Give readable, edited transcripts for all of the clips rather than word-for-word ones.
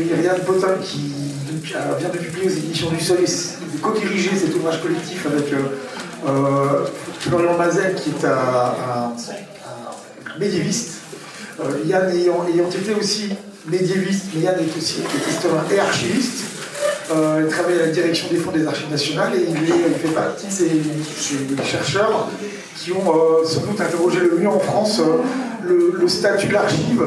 accueillir Yann Potin qui vient de publier aux éditions du Seuil, de co-diriger cet ouvrage collectif avec Florian Mazel qui est un médiéviste. Yann ayant été aussi médiéviste, mais Yann est aussi historien et archiviste. Il travaille à la direction des fonds des archives nationales et il fait partie de ces chercheurs qui ont sans doute interrogé le mieux en France le statut de l'archive,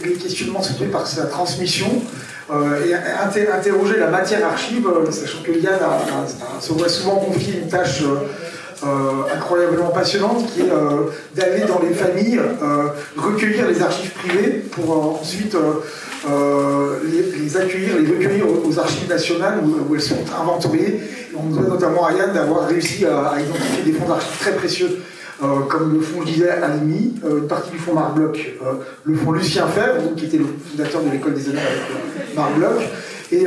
les questionnements soulevés par sa transmission et interroger la matière archive, sachant que Yann se voit souvent confier une tâche incroyablement passionnante qui est d'aller dans les familles, recueillir les archives privées pour ensuite les accueillir, les recueillir aux archives nationales où elles sont inventoriées. Et on doit notamment à Yann d'avoir réussi à identifier des fonds d'archives très précieux comme le fonds, je disais, Alimi, une partie du fonds Marc Bloch, le fonds Lucien Febvre, qui était le fondateur de l'école des honneurs avec Marc Bloch, et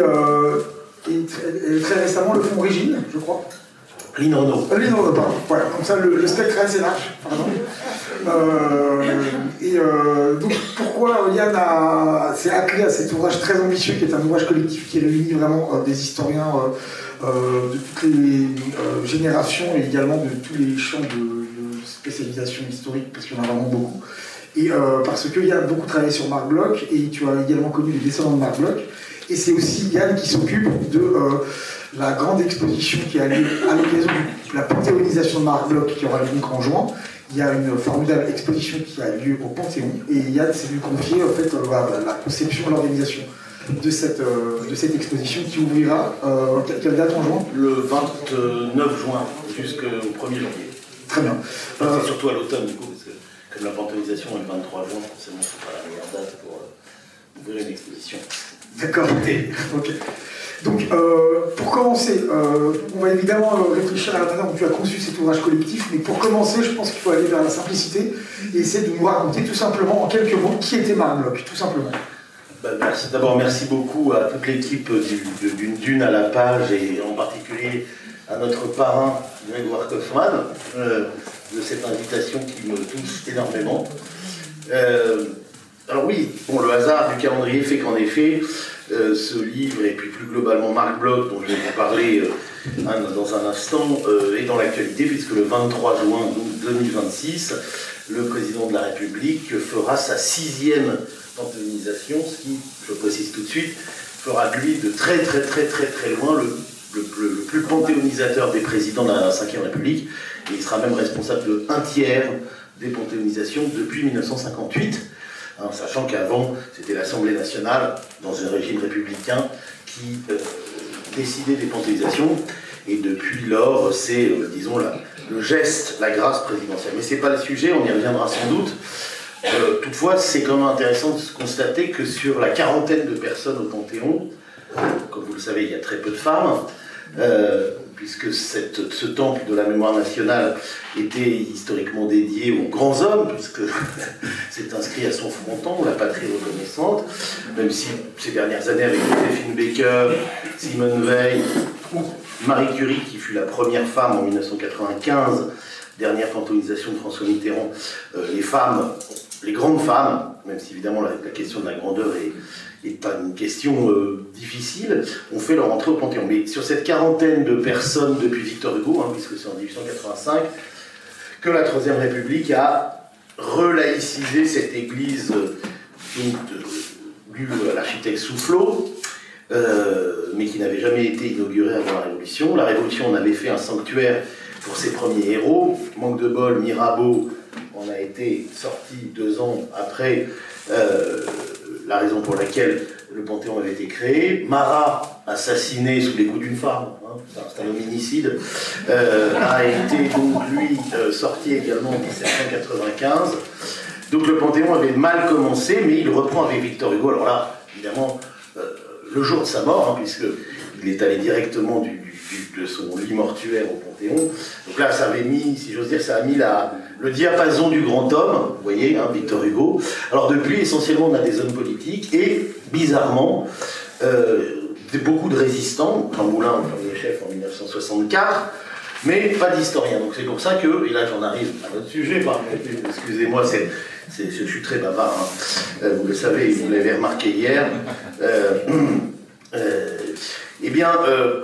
très récemment le fonds Régine, je crois. Lynn Renaud, pardon. Voilà, comme ça le spectre est assez large. Pardon. Donc pourquoi Yann s'est attelé à cet ouvrage très ambitieux qui est un ouvrage collectif qui réunit vraiment des historiens de toutes les générations et également de tous les champs de spécialisation historique, parce qu'il y en a vraiment beaucoup. Et parce que Yann a beaucoup travaillé sur Marc Bloch et tu as également connu les descendants de Marc Bloch. Et c'est aussi Yann qui s'occupe de la grande exposition qui a lieu à l'occasion de la panthéonisation de Marc Bloch qui aura lieu donc en juin. Il y a une formidable exposition qui a lieu au Panthéon et Yann s'est lui confier en fait, la conception et l'organisation de cette exposition qui ouvrira quelle date en juin? Le 29 juin jusqu'au 1er janvier. Très bien. C'est surtout à l'automne du coup, parce que comme la panthéonisation est le 23 juin, forcément c'est pas la meilleure date pour ouvrir une exposition. D'accord, ok. Donc, pour commencer, on va évidemment réfléchir à la manière dont tu as conçu cet ouvrage collectif, mais pour commencer, je pense qu'il faut aller vers la simplicité et essayer de nous raconter tout simplement, en quelques mots, qui était Marc Bloch, tout simplement. D'abord, merci beaucoup à toute l'équipe d'une Dune à la page et en particulier à notre parrain, Grégoire Kaufmann, de cette invitation qui me touche énormément. Alors oui, bon, le hasard du calendrier fait qu'en effet, ce livre, et puis plus globalement Marc Bloch, dont je vais vous parler dans un instant, est dans l'actualité, puisque le 23 juin 2026, le président de la République fera sa 6e panthéonisation, ce qui, je précise tout de suite, fera de lui de très loin le plus panthéonisateur des présidents de la 5e République, et il sera même responsable de 1/3 des panthéonisations depuis 1958. Hein, sachant qu'avant, c'était l'Assemblée nationale, dans un régime républicain, qui décidait des panthéonisations, et depuis lors, c'est, disons, le geste, la grâce présidentielle. Mais ce n'est pas le sujet, on y reviendra sans doute. Toutefois, c'est quand même intéressant de se constater que sur la quarantaine de personnes au Panthéon, comme vous le savez, il y a très peu de femmes, puisque ce temple de la mémoire nationale était historiquement dédié aux grands hommes, puisque c'est inscrit à son fronton, la patrie reconnaissante, même si ces dernières années, avec Joséphine Baker, Simone Veil, ou Marie Curie, qui fut la première femme en 1995, dernière panthéonisation de François Mitterrand, les grandes femmes, même si évidemment la question de la grandeur est pas une question difficile, ont fait leur entrée au Panthéon. Mais sur cette quarantaine de personnes depuis Victor Hugo, puisque c'est en 1885, que la Troisième République a relaïcisé cette église due à l'architecte Soufflot, mais qui n'avait jamais été inaugurée avant la Révolution. La Révolution en avait fait un sanctuaire pour ses premiers héros. Manque de bol, Mirabeau en a été sorti 2 ans après la raison pour laquelle le Panthéon avait été créé. Marat, assassiné sous les coups d'une femme, c'est un hominicide, a été donc lui sorti également en 1795. Donc le Panthéon avait mal commencé, mais il reprend avec Victor Hugo. Alors là, évidemment, le jour de sa mort, puisqu'il est allé directement de son lit mortuaire au Panthéon. Donc là, ça avait mis, si j'ose dire, ça a mis le diapason du grand homme, vous voyez, Victor Hugo. Alors depuis, essentiellement, on a des hommes politiques et, bizarrement, beaucoup de résistants, Moulin, le premier chef en 1964, mais pas d'historiens. Donc c'est pour ça que, et là j'en arrive à notre sujet, excusez-moi Je suis très bavard, hein. Vous le savez, vous l'avez remarqué hier. Eh bien,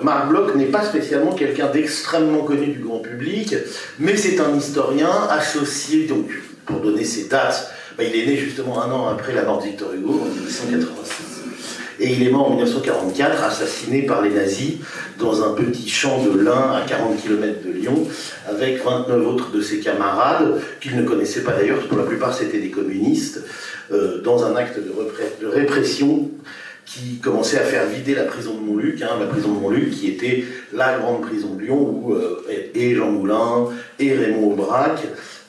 Marc Bloch n'est pas spécialement quelqu'un d'extrêmement connu du grand public, mais c'est un historien associé, donc, pour donner ses dates, il est né justement un an après la mort de Victor Hugo, en 1886, et il est mort en 1944, assassiné par les nazis, dans un petit champ de lin à 40 km de Lyon, avec 29 autres de ses camarades, qu'il ne connaissait pas d'ailleurs, pour la plupart c'était des communistes, dans un acte de répression qui commençait à faire vider la prison de Montluc, la prison de Montluc qui était la grande prison de Lyon où et Jean Moulin et Raymond Aubrac,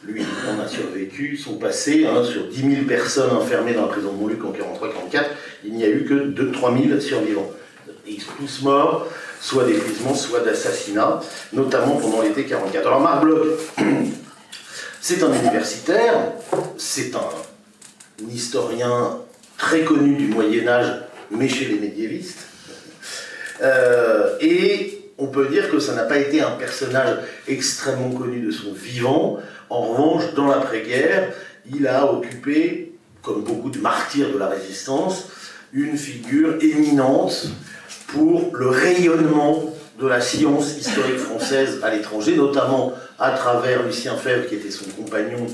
lui on a survécu, sont passés sur 10 000 personnes enfermées dans la prison de Montluc en 1943-1944, il n'y a eu que 3 000 survivants. Ils sont tous morts, soit d'épuisement, soit d'assassinat, notamment pendant l'été 1944. Alors Marc Bloch, c'est un universitaire, c'est un historien très connu du Moyen-Âge, mais chez les médiévistes. Et on peut dire que ça n'a pas été un personnage extrêmement connu de son vivant. En revanche, dans l'après-guerre, il a occupé, comme beaucoup de martyrs de la résistance, une figure éminente pour le rayonnement de la science historique française à l'étranger, notamment à travers Lucien Febvre, qui était son compagnon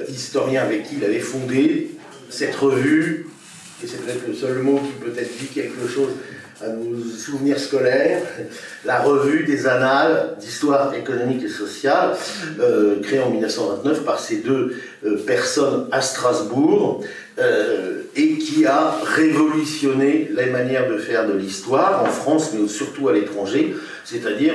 historien avec qui il avait fondé cette revue, et c'est peut-être le seul mot qui peut-être dit quelque chose à nos souvenirs scolaires, la revue des annales d'histoire économique et sociale, créée en 1929 par ces deux personnes à Strasbourg, et qui a révolutionné les manières de faire de l'histoire en France, mais surtout à l'étranger, c'est-à-dire,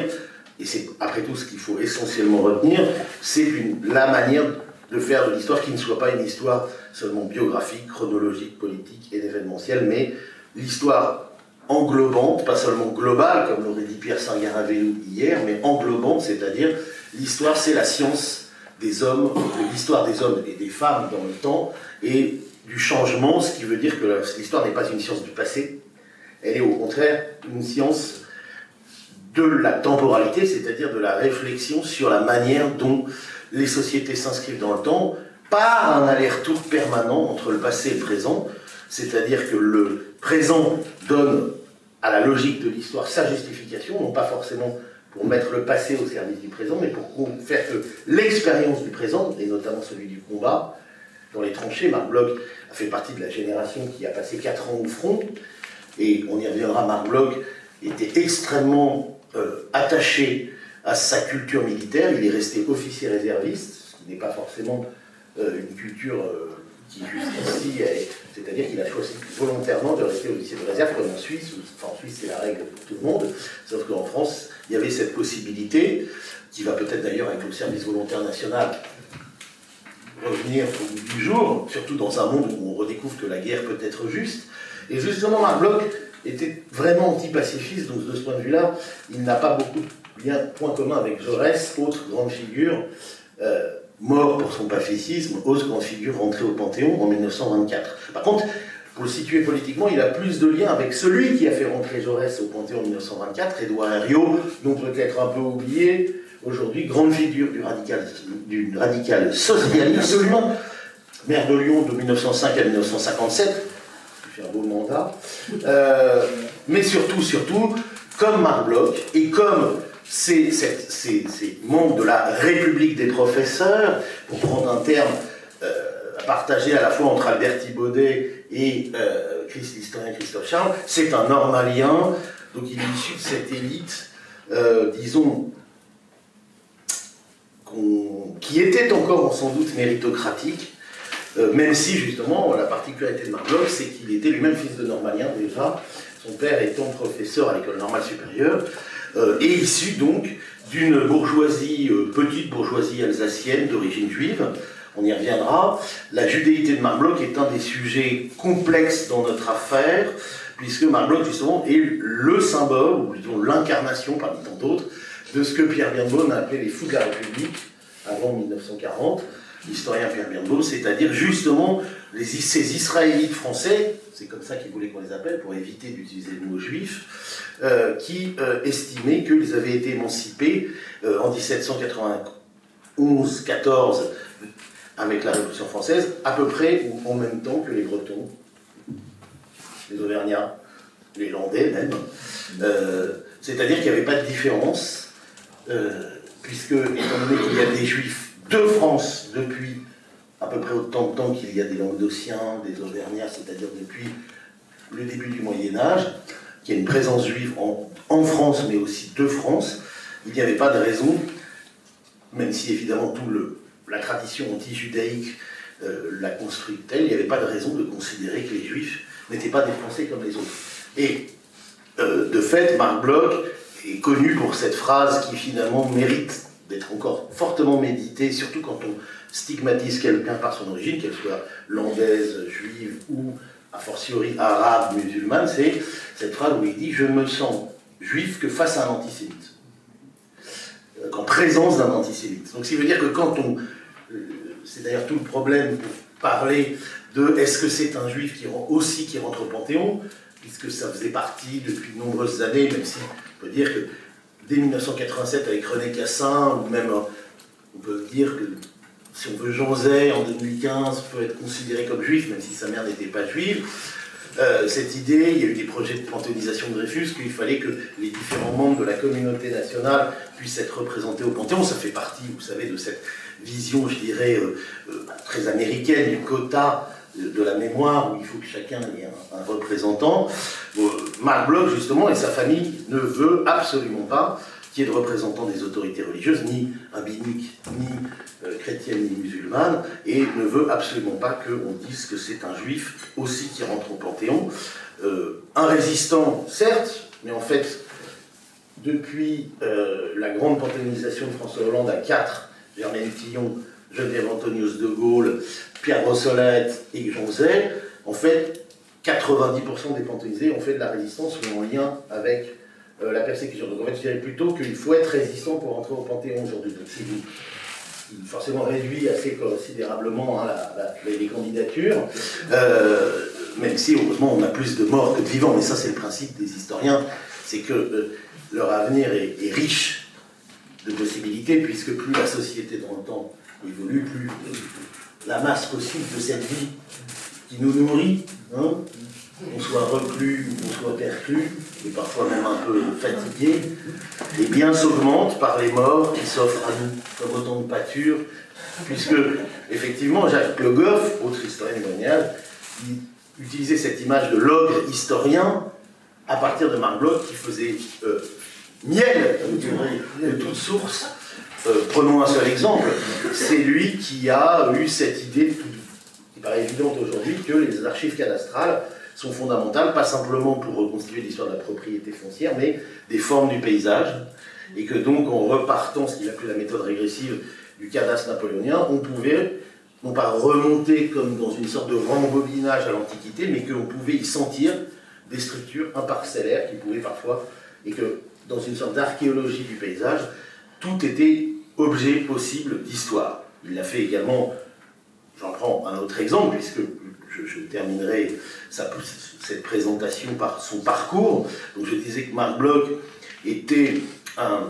et c'est après tout ce qu'il faut essentiellement retenir, c'est la manière de faire de l'histoire qui ne soit pas une histoire seulement biographique, chronologique, politique et événementielle, mais l'histoire englobante, pas seulement globale, comme l'aurait dit Pierre Sangaravellou hier, mais englobante, c'est-à-dire l'histoire, c'est la science des hommes, de l'histoire des hommes et des femmes dans le temps, et du changement, ce qui veut dire que l'histoire n'est pas une science du passé, elle est au contraire une science de la temporalité, c'est-à-dire de la réflexion sur la manière dont les sociétés s'inscrivent dans le temps, par un aller-retour permanent entre le passé et le présent, c'est-à-dire que le présent donne à la logique de l'histoire sa justification, non pas forcément pour mettre le passé au service du présent, mais pour faire que l'expérience du présent, et notamment celui du combat, dans les tranchées, Marc Bloch a fait partie de la génération qui a passé 4 ans au front, et on y reviendra, Marc Bloch était extrêmement attaché à sa culture militaire, il est resté officier réserviste, ce qui n'est pas forcément une culture qui justifie, c'est-à-dire qu'il a choisi volontairement de rester officier de réserve comme en Suisse, enfin en Suisse c'est la règle pour tout le monde, sauf qu'en France il y avait cette possibilité, qui va peut-être d'ailleurs avec le service volontaire national revenir au bout du jour, surtout dans un monde où on redécouvre que la guerre peut être juste, et justement Marc Bloch était vraiment anti-pacifiste, donc de ce point de vue-là, il n'a pas beaucoup de points communs avec Jaurès, autre grande figure, mort pour son pacifisme, autre grande figure rentrée au Panthéon en 1924. Par contre, pour le situer politiquement, il a plus de liens avec celui qui a fait rentrer Jaurès au Panthéon en 1924, Édouard Herriot, dont peut-être un peu oublié, aujourd'hui, grande figure du radical socialiste, maire de Lyon de 1905 à 1957, qui fait un beau mandat, mais surtout, comme Marc Bloch, et comme ces membres de la République des professeurs, pour prendre un terme partagé à la fois entre Albert Thibaudet et l'historien Christophe Charles, c'est un normalien, donc il est issu de cette élite, disons, qui était encore sans doute méritocratique, même si justement la particularité de Marc Bloch, c'est qu'il était lui-même fils de normalien déjà, son père étant professeur à l'école normale supérieure, et issu donc d'une bourgeoisie, petite bourgeoisie alsacienne d'origine juive. On y reviendra. La judéité de Marc Bloch est un des sujets complexes dans notre affaire, puisque Marc Bloch justement est le symbole, ou plutôt l'incarnation parmi tant d'autres, de ce que Pierre Birnbaum a appelé les fous de la République avant 1940, l'historien Pierre Birnbaum, c'est-à-dire justement ces Israélites français, c'est comme ça qu'il voulait qu'on les appelle, pour éviter d'utiliser le mot juif, qui estimaient qu'ils avaient été émancipés en 1791-14 avec la Révolution française, à peu près ou en même temps que les Bretons, les Auvergnats, les Landais même. C'est-à-dire qu'il n'y avait pas de différence, puisque, étant donné qu'il y a des Juifs de France depuis à peu près autant de temps qu'il y a des Languedociens, des Auvergnats, c'est-à-dire depuis le début du Moyen-Âge, qu'il y a une présence juive en France, mais aussi de France, il n'y avait pas de raison, même si évidemment la tradition anti-judaïque l'a construite telle, il n'y avait pas de raison de considérer que les Juifs n'étaient pas des Français comme les autres. Et de fait, Marc Bloch est connu pour cette phrase qui finalement mérite d'être encore fortement méditée, surtout quand on stigmatise quelqu'un par son origine, qu'elle soit landaise, juive ou a fortiori arabe, musulmane, c'est cette phrase où il dit « Je me sens juif que face à un antisémite ». Qu'en présence d'un antisémite. Donc, ce qui veut dire que quand on... c'est d'ailleurs tout le problème pour parler de est-ce que c'est un juif qui rentre au Panthéon, puisque ça faisait partie depuis de nombreuses années, même si on peut dire que dès 1987 avec René Cassin, ou même on peut dire que si on veut Jean Zay en 2015 peut être considéré comme juif, même si sa mère n'était pas juive. Cette idée, il y a eu des projets de panthéonisation de Dreyfus, qu'il fallait que les différents membres de la communauté nationale puissent être représentés au Panthéon. Ça fait partie, vous savez, de cette vision, je dirais, très américaine, du quota de la mémoire, où il faut que chacun ait un représentant. Marc Bloch, justement, et sa famille ne veut absolument pas qu'il y ait de représentants des autorités religieuses, ni rabbiniques, ni chrétiennes, ni musulmanes, et ne veut absolument pas qu'on dise que c'est un juif aussi qui rentre au Panthéon. Un résistant, certes, mais en fait, depuis la grande panthéonisation de François Hollande à 4, Germaine Tillon, Geneviève Antonius de Gaulle, Pierre Brossolette et Jean Zay, en fait, 90% des panthéonisés ont fait de la résistance ou en lien avec la persécution. Donc en fait, je dirais plutôt qu'il faut être résistant pour entrer au Panthéon aujourd'hui. Donc c'est forcément réduit assez considérablement hein, les candidatures, même si heureusement on a plus de morts que de vivants, mais ça c'est le principe des historiens, c'est que leur avenir est riche de possibilités, puisque plus la société dans le temps évolue, plus la masse possible de cette vie qui nous nourrit, hein, qu'on soit reclus ou qu'on soit perclus, et parfois même un peu fatigué, et bien s'augmente par les morts qui s'offrent à nous comme autant de pâture, puisque effectivement Jacques Le Goff, autre historien monial, utilisait cette image de l'ogre historien à partir de Marc Bloch qui faisait miel de toute source. Prenons un seul exemple, c'est lui qui a eu cette idée qui paraît évidente aujourd'hui que les archives cadastrales sont fondamentales, pas simplement pour reconstituer l'histoire de la propriété foncière, mais des formes du paysage, et que donc en repartant, ce qu'il appelait la méthode régressive du cadastre napoléonien, on pouvait non pas remonter comme dans une sorte de rembobinage à l'Antiquité, mais qu'on pouvait y sentir des structures imparcellaires qui pouvaient parfois, et que dans une sorte d'archéologie du paysage, tout était objet possible d'histoire. Il l'a fait également, j'en prends un autre exemple, puisque je terminerai cette présentation par son parcours. Donc je disais que Marc Bloch était un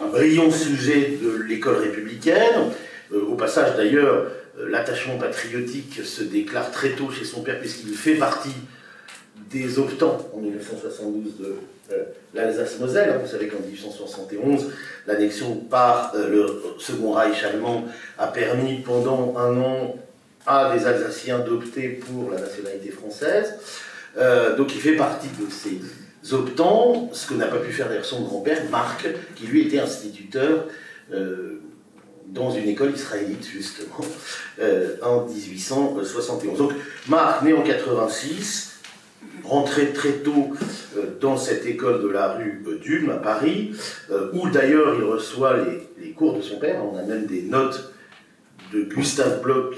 brillant sujet de l'école républicaine. Au passage d'ailleurs, l'attachement patriotique se déclare très tôt chez son père, puisqu'il fait partie des optants en 1972 de l'Alsace-Moselle. Vous savez qu'en 1871, l'annexion par le Second Reich allemand a permis pendant un an à des Alsaciens d'opter pour la nationalité française. Donc il fait partie de ces optants, ce que n'a pas pu faire d'ailleurs son grand-père, Marc, qui lui était instituteur dans une école israélite, justement, en 1871. Donc Marc, né en 86, rentré très tôt dans cette école de la rue d'Ulm à Paris, où d'ailleurs il reçoit les cours de son père. On a même des notes de Gustave Bloch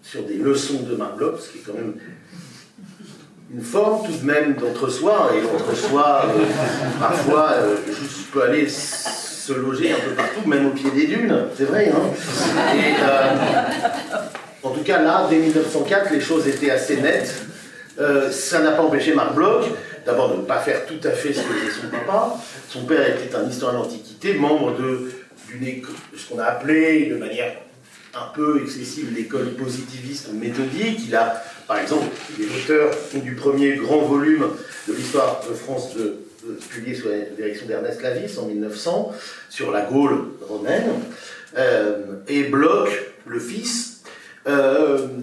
sur des leçons de Marc Bloch, ce qui est quand même une forme tout de même d'entre-soi, et l'entre-soi parfois juste peut aller se loger un peu partout, même au pied des dunes, c'est vrai, hein. Et en tout cas là, dès 1904, les choses étaient assez nettes. Ça n'a pas empêché Marc Bloch, d'abord de ne pas faire tout à fait ce que faisait son papa. Son père était un historien de l'Antiquité, membre d'une école, ce qu'on a appelé de manière un peu excessive l'école positiviste ou méthodique. Il a, par exemple, il est l'auteur du premier grand volume de l'histoire de France publié sous la direction d'Ernest Lavis en 1900, sur la Gaule romaine. Et Bloch, le fils,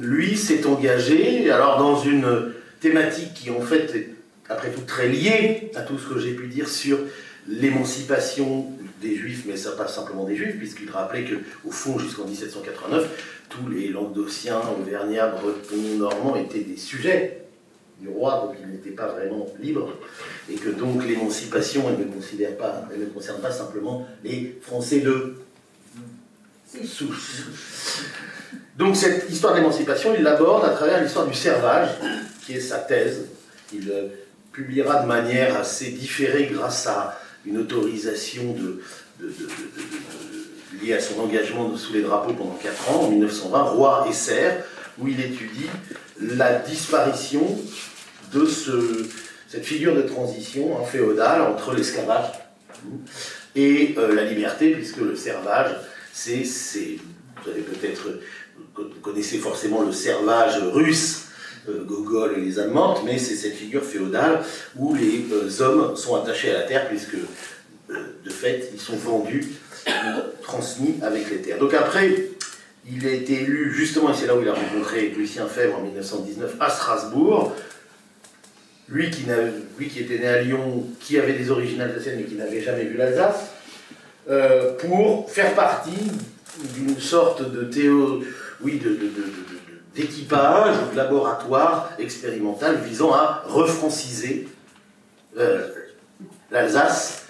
lui s'est engagé alors dans une thématique qui en fait est après tout très liée à tout ce que j'ai pu dire sur l'émancipation des Juifs, mais ça pas simplement des Juifs, puisqu'il rappelait qu'au fond, jusqu'en 1789, tous les Languedociens, Auvergnats, Bretons, Normands étaient des sujets du roi, donc ils n'étaient pas vraiment libres, et que donc l'émancipation, elle ne concerne pas simplement les Français de souche. Donc cette histoire d'émancipation, il l'aborde à travers l'histoire du servage, qui est sa thèse. Il publiera de manière assez différée grâce à une autorisation liée à son engagement sous les drapeaux pendant 4 ans, en 1920, Roi et Serfs, où il étudie la disparition de cette figure de transition féodale entre l'esclavage et la liberté, puisque le servage, vous avez peut-être, vous connaissez forcément le servage russe, Gogol et les Allemands, mais c'est cette figure féodale où les hommes sont attachés à la terre, puisque de fait, ils sont vendus, transmis avec les terres. Donc après, il a été élu, justement, et c'est là où il a rencontré Lucien Febvre en 1919 à Strasbourg, lui qui était né à Lyon, qui avait des origines alsaciennes mais qui n'avait jamais vu l'Alsace, pour faire partie d'une sorte de d'équipage ou de laboratoire expérimental visant à refranciser l'Alsace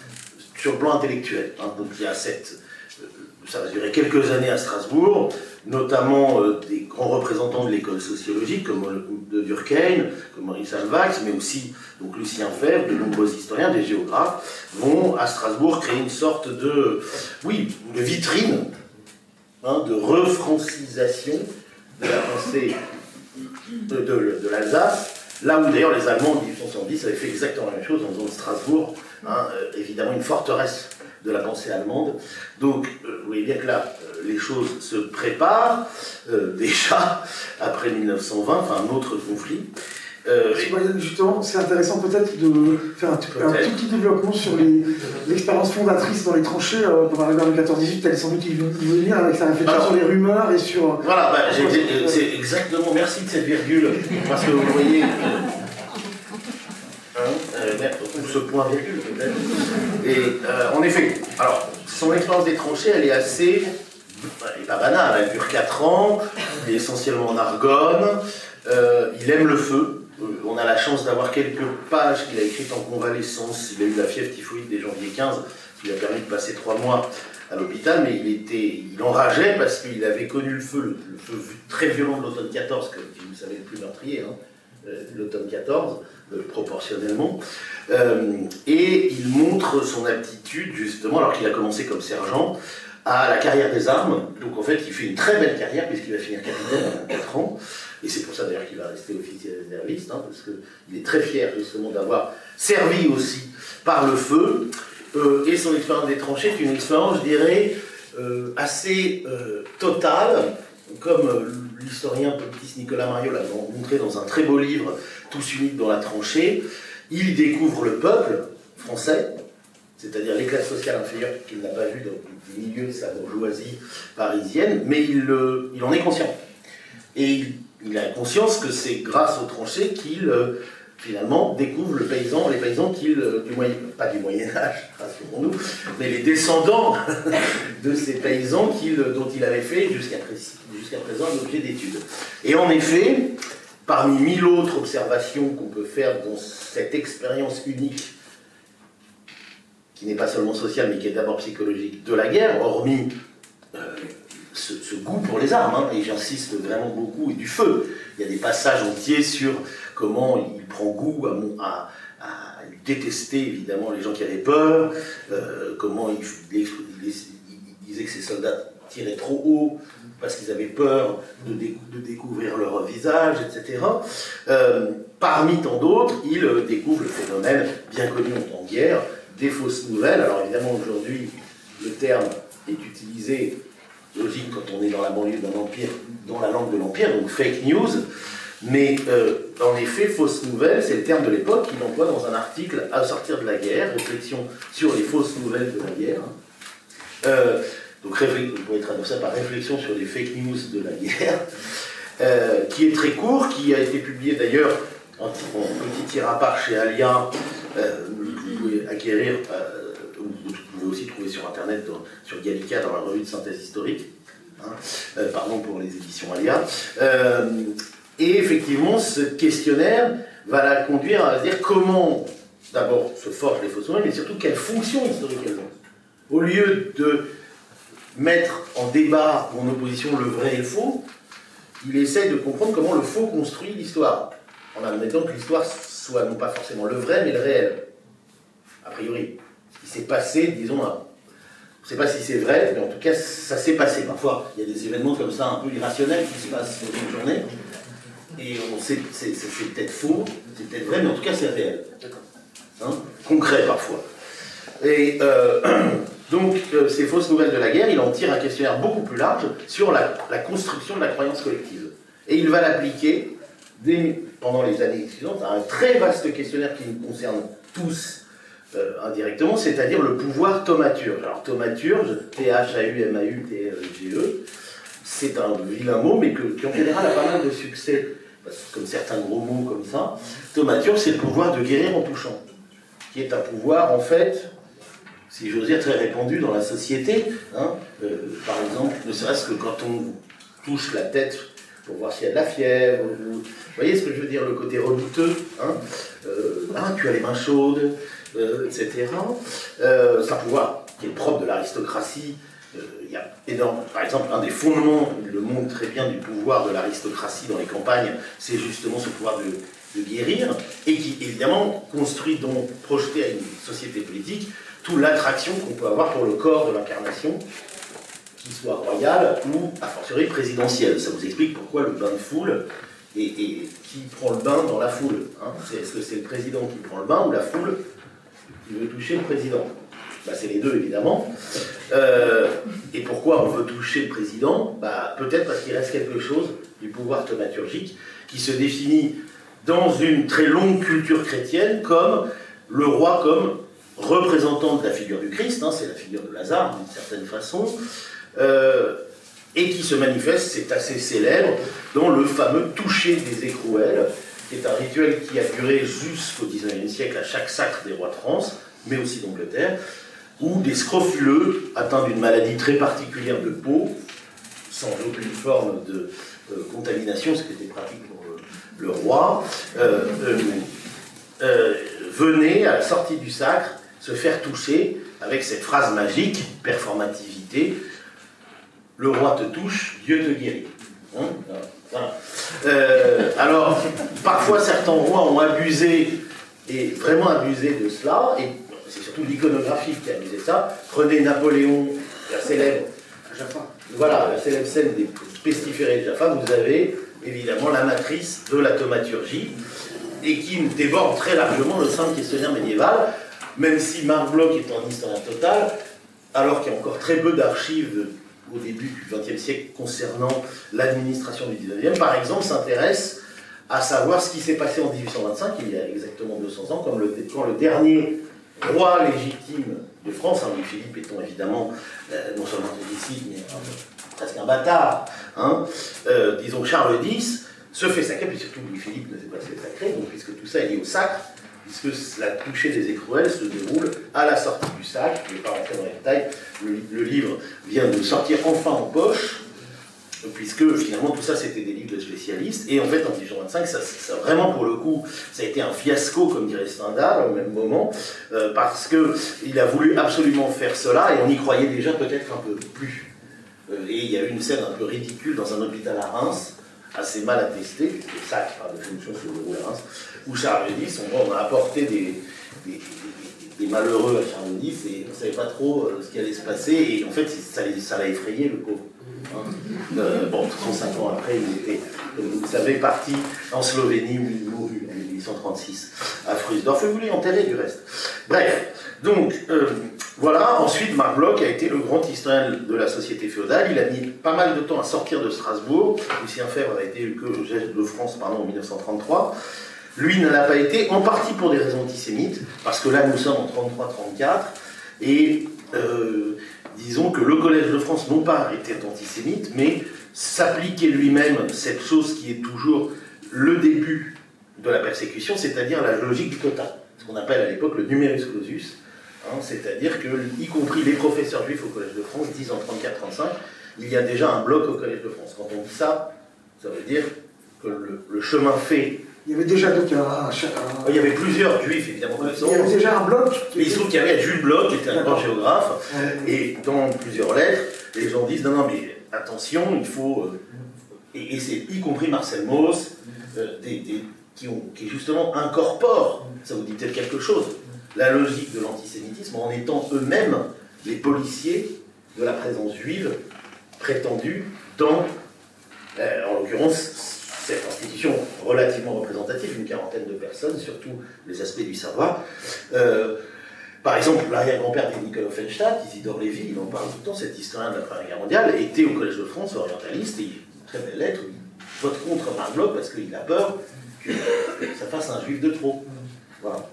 sur le plan intellectuel. Donc il y a ça va durer quelques années à Strasbourg, notamment des grands représentants de l'école sociologique, comme de Durkheim, comme Maurice Halbwachs, mais aussi donc Lucien Febvre, de nombreux historiens, des géographes, vont à Strasbourg créer une sorte de vitrine, de refrancisation de la pensée de l'Alsace, là où d'ailleurs les Allemands en 1870 avaient fait exactement la même chose en faisant de Strasbourg, évidemment une forteresse de la pensée allemande. Donc vous voyez bien que là, les choses se préparent, déjà, après 1920, enfin un autre conflit. Justement, c'est intéressant peut-être de faire un tout petit développement sur l'expérience fondatrice dans les tranchées pendant la guerre de 14-18. Tu allais sans doute y venir avec sa réflexion sur les rumeurs et sur... Voilà, c'est exactement, merci de cette virgule, parce que vous voyez... ce point virgule peut-être. Et en effet, alors, son expérience des tranchées, elle est pas banale, elle dure 4 ans, il est essentiellement en Argonne, il aime le feu. On a la chance d'avoir quelques pages qu'il a écrites en convalescence. Il a eu la fièvre typhoïde dès janvier 15, ce qui lui a permis de passer 3 mois à l'hôpital, mais il enrageait parce qu'il avait connu le feu très violent de l'automne 14, qui vous savez le plus meurtrier, l'automne 14, proportionnellement, et il montre son aptitude justement, alors qu'il a commencé comme sergent, à la carrière des armes. Donc en fait il fait une très belle carrière puisqu'il va finir capitaine en 4 ans, et c'est pour ça d'ailleurs qu'il va rester officier réserviste, parce qu'il est très fier justement d'avoir servi aussi par le feu, et son expérience des tranchées est une expérience, je dirais, assez totale, comme l'historien politiste Nicolas Mariol l'a montré dans un très beau livre, Tous unis dans la tranchée. Il découvre le peuple français, c'est-à-dire les classes sociales inférieures qu'il n'a pas vues dans le milieu de sa bourgeoisie parisienne, mais il en est conscient. Et il a conscience que c'est grâce aux tranchées qu'il finalement découvre les paysans pas du Moyen-Âge, rassurons-nous, mais les descendants de ces paysans dont il avait fait jusqu'à présent l'objet d'études. Et en effet, parmi 1000 autres observations qu'on peut faire dans cette expérience unique, qui n'est pas seulement sociale, mais qui est d'abord psychologique, de la guerre, hormis ce goût pour les armes, et j'insiste vraiment beaucoup, et du feu. Il y a des passages entiers sur comment il prend goût à détester évidemment les gens qui avaient peur, comment il disait que ses soldats tiraient trop haut parce qu'ils avaient peur de découvrir leur visage, etc. Parmi tant d'autres, il découvre le phénomène bien connu en temps de guerre des fausses nouvelles. Alors évidemment aujourd'hui le terme est utilisé logique quand on est dans la banlieue d'un empire, dans la langue de l'empire, donc fake news. Mais en effet, fausse nouvelle, c'est le terme de l'époque qu'il emploie dans un article à sortir de la guerre, réflexion sur les fausses nouvelles de la guerre. Donc on pourrait traduire ça par réflexion sur les fake news de la guerre, qui est très court, qui a été publié d'ailleurs en petit tir à part chez Alia, vous pouvez acquérir, vous pouvez aussi trouver sur internet, sur Gallica, dans la revue de synthèse historique, pardon pour les éditions Alia. Et effectivement, ce questionnaire va la conduire à se dire comment, d'abord, se forgent les fausses nouvelles, mais surtout quelle fonction historique elles ont. Au lieu de mettre en débat ou en opposition le vrai et le faux, il essaie de comprendre comment le faux construit l'histoire, en admettant que l'histoire soit non pas forcément le vrai, mais le réel, a priori. Ce qui s'est passé, disons, on ne sait pas si c'est vrai, mais en tout cas, ça s'est passé. Parfois, il y a des événements comme ça, un peu irrationnels, qui se passent dans une journée, et on sait, c'est peut-être faux, c'est peut-être vrai, mais en tout cas, c'est réel. Hein, concret, parfois. Et donc, ces fausses nouvelles de la guerre, il en tire un questionnaire beaucoup plus large sur la construction de la croyance collective. Et il va l'appliquer, pendant les années suivantes, à un très vaste questionnaire qui nous concerne tous indirectement, c'est-à-dire le pouvoir thaumaturge. Alors, thaumaturge, T-H-A-U-M-A-U-T-G-E, c'est un vilain mot, mais qui en général a pas mal de succès, comme certains gros mots comme ça. Thaumaturge, c'est le pouvoir de guérir en touchant, qui est un pouvoir, en fait, si j'ose dire, très répandu dans la société. Hein. Par exemple, ne serait-ce que quand on touche la tête pour voir s'il y a de la fièvre, vous voyez ce que je veux dire, le côté redouteux, hein. Tu as les mains chaudes, etc. C'est un pouvoir qui est propre de l'aristocratie. Il y a énorme, par exemple, un des fondements, il le montre très bien, du pouvoir de l'aristocratie dans les campagnes, c'est justement ce pouvoir de guérir, et qui, évidemment, construit, donc, projeté à une société politique, toute l'attraction qu'on peut avoir pour le corps de l'incarnation, qu'il soit royal ou, a fortiori, présidentiel. Ça vous explique pourquoi le bain de foule, et qui prend le bain dans la foule. Hein. Est-ce que c'est le président qui prend le bain, ou la foule qui veut toucher le président? C'est les deux, évidemment. Et pourquoi on veut toucher le président? Peut-être parce qu'il reste quelque chose du pouvoir thaumaturgique qui se définit dans une très longue culture chrétienne comme le roi comme représentant de la figure du Christ, hein, c'est la figure de Lazare d'une certaine façon, et qui se manifeste, c'est assez célèbre, dans le fameux toucher des écrouelles, qui est un rituel qui a duré jusqu'au XIXe siècle à chaque sacre des rois de France, mais aussi d'Angleterre, où des scrofuleux atteints d'une maladie très particulière de peau, sans aucune forme de contamination, ce qui était pratique pour le roi, venaient à la sortie du sacre se faire toucher avec cette phrase magique, performativité, le roi te touche, Dieu te guérit. Hein, voilà. Alors, parfois certains rois ont abusé, et vraiment abusé de cela, et c'est surtout l'iconographie qui a abusé ça. Prenez Napoléon, la célèbre Jaffa. Voilà, la célèbre scène des pestiférés de Jaffa, vous avez évidemment la matrice de la thaumaturgie, et qui déborde très largement le simple questionnaire médiéval, même si Marc Bloch est un historien total, alors qu'il y a encore très peu d'archives au début du XXe siècle concernant l'administration du XIXe, par exemple, s'intéresse à savoir ce qui s'est passé en 1825, il y a exactement 200 ans, quand le dernier roi légitime de France, hein, Louis-Philippe étant évidemment non seulement homicide, mais presque un bâtard, hein, disons Charles X, se fait sacrer, puis surtout Louis-Philippe ne s'est pas fait sacrer, donc puisque tout ça est lié au sacre, puisque la toucher des écrouelles se déroule à la sortie du sacre. Je ne vais pas rentrer dans les détails, le livre vient de sortir enfin en poche, puisque finalement tout ça c'était des livres de spécialistes, et en fait en 1825, ça vraiment pour le coup, ça a été un fiasco, comme dirait Stendhal, au même moment, parce qu'il a voulu absolument faire cela, et on y croyait déjà peut-être un peu plus. Et il y a eu une scène un peu ridicule dans un hôpital à Reims, assez mal attesté, puisque le sacre par définition se déroule à Reims, où Charles X, on a apporté des malheureux à Charles X, et on ne savait pas trop ce qui allait se passer, et en fait ça l'a effrayé, le pauvre. Bon, 35 ans après, il était, vous le savez, parti en Slovénie, où il mourut en 1836, à Frusdorf, et voulait enterrer du reste. Bref, donc, Voilà, ensuite Marc Bloch a été le grand historien de la société féodale. Il a mis pas mal de temps à sortir de Strasbourg. Lucien Febvre a été le geste de France en 1933. Lui ne l'a pas été, en partie pour des raisons antisémites, parce que là nous sommes en 33-34, et disons que le Collège de France non pas était antisémite, mais s'appliquait lui-même cette chose qui est toujours le début de la persécution, c'est-à-dire la logique du quota, ce qu'on appelle à l'époque le numerus clausus. C'est-à-dire que, y compris les professeurs juifs au Collège de France, disent en 34-35, il y a déjà un bloc au Collège de France. Quand on dit ça, ça veut dire que le chemin fait. Il y avait déjà donc Il y avait plusieurs juifs, évidemment. Il y avait déjà un bloc. Mais il se trouve qu'il y avait Jules Bloch, qui était un grand géographe, et dans plusieurs lettres, les gens disent non, mais attention, il faut. Et c'est y compris Marcel Mauss, qui justement incorporent, ça vous dit peut-être quelque chose, la logique de l'antisémitisme en étant eux-mêmes les policiers de la présence juive prétendue dans, en l'occurrence, cette institution relativement représentative, une quarantaine de personnes, surtout les aspects du savoir. Par exemple, l'arrière-grand-père de Nicolas Offenstadt, Isidore Lévy, il en parle tout le temps, cet historien de la Première Guerre mondiale, était au Collège de France, orientaliste, et il a une très belle lettre où il vote contre Marc Bloch parce qu'il a peur que ça fasse un juif de trop. Voilà.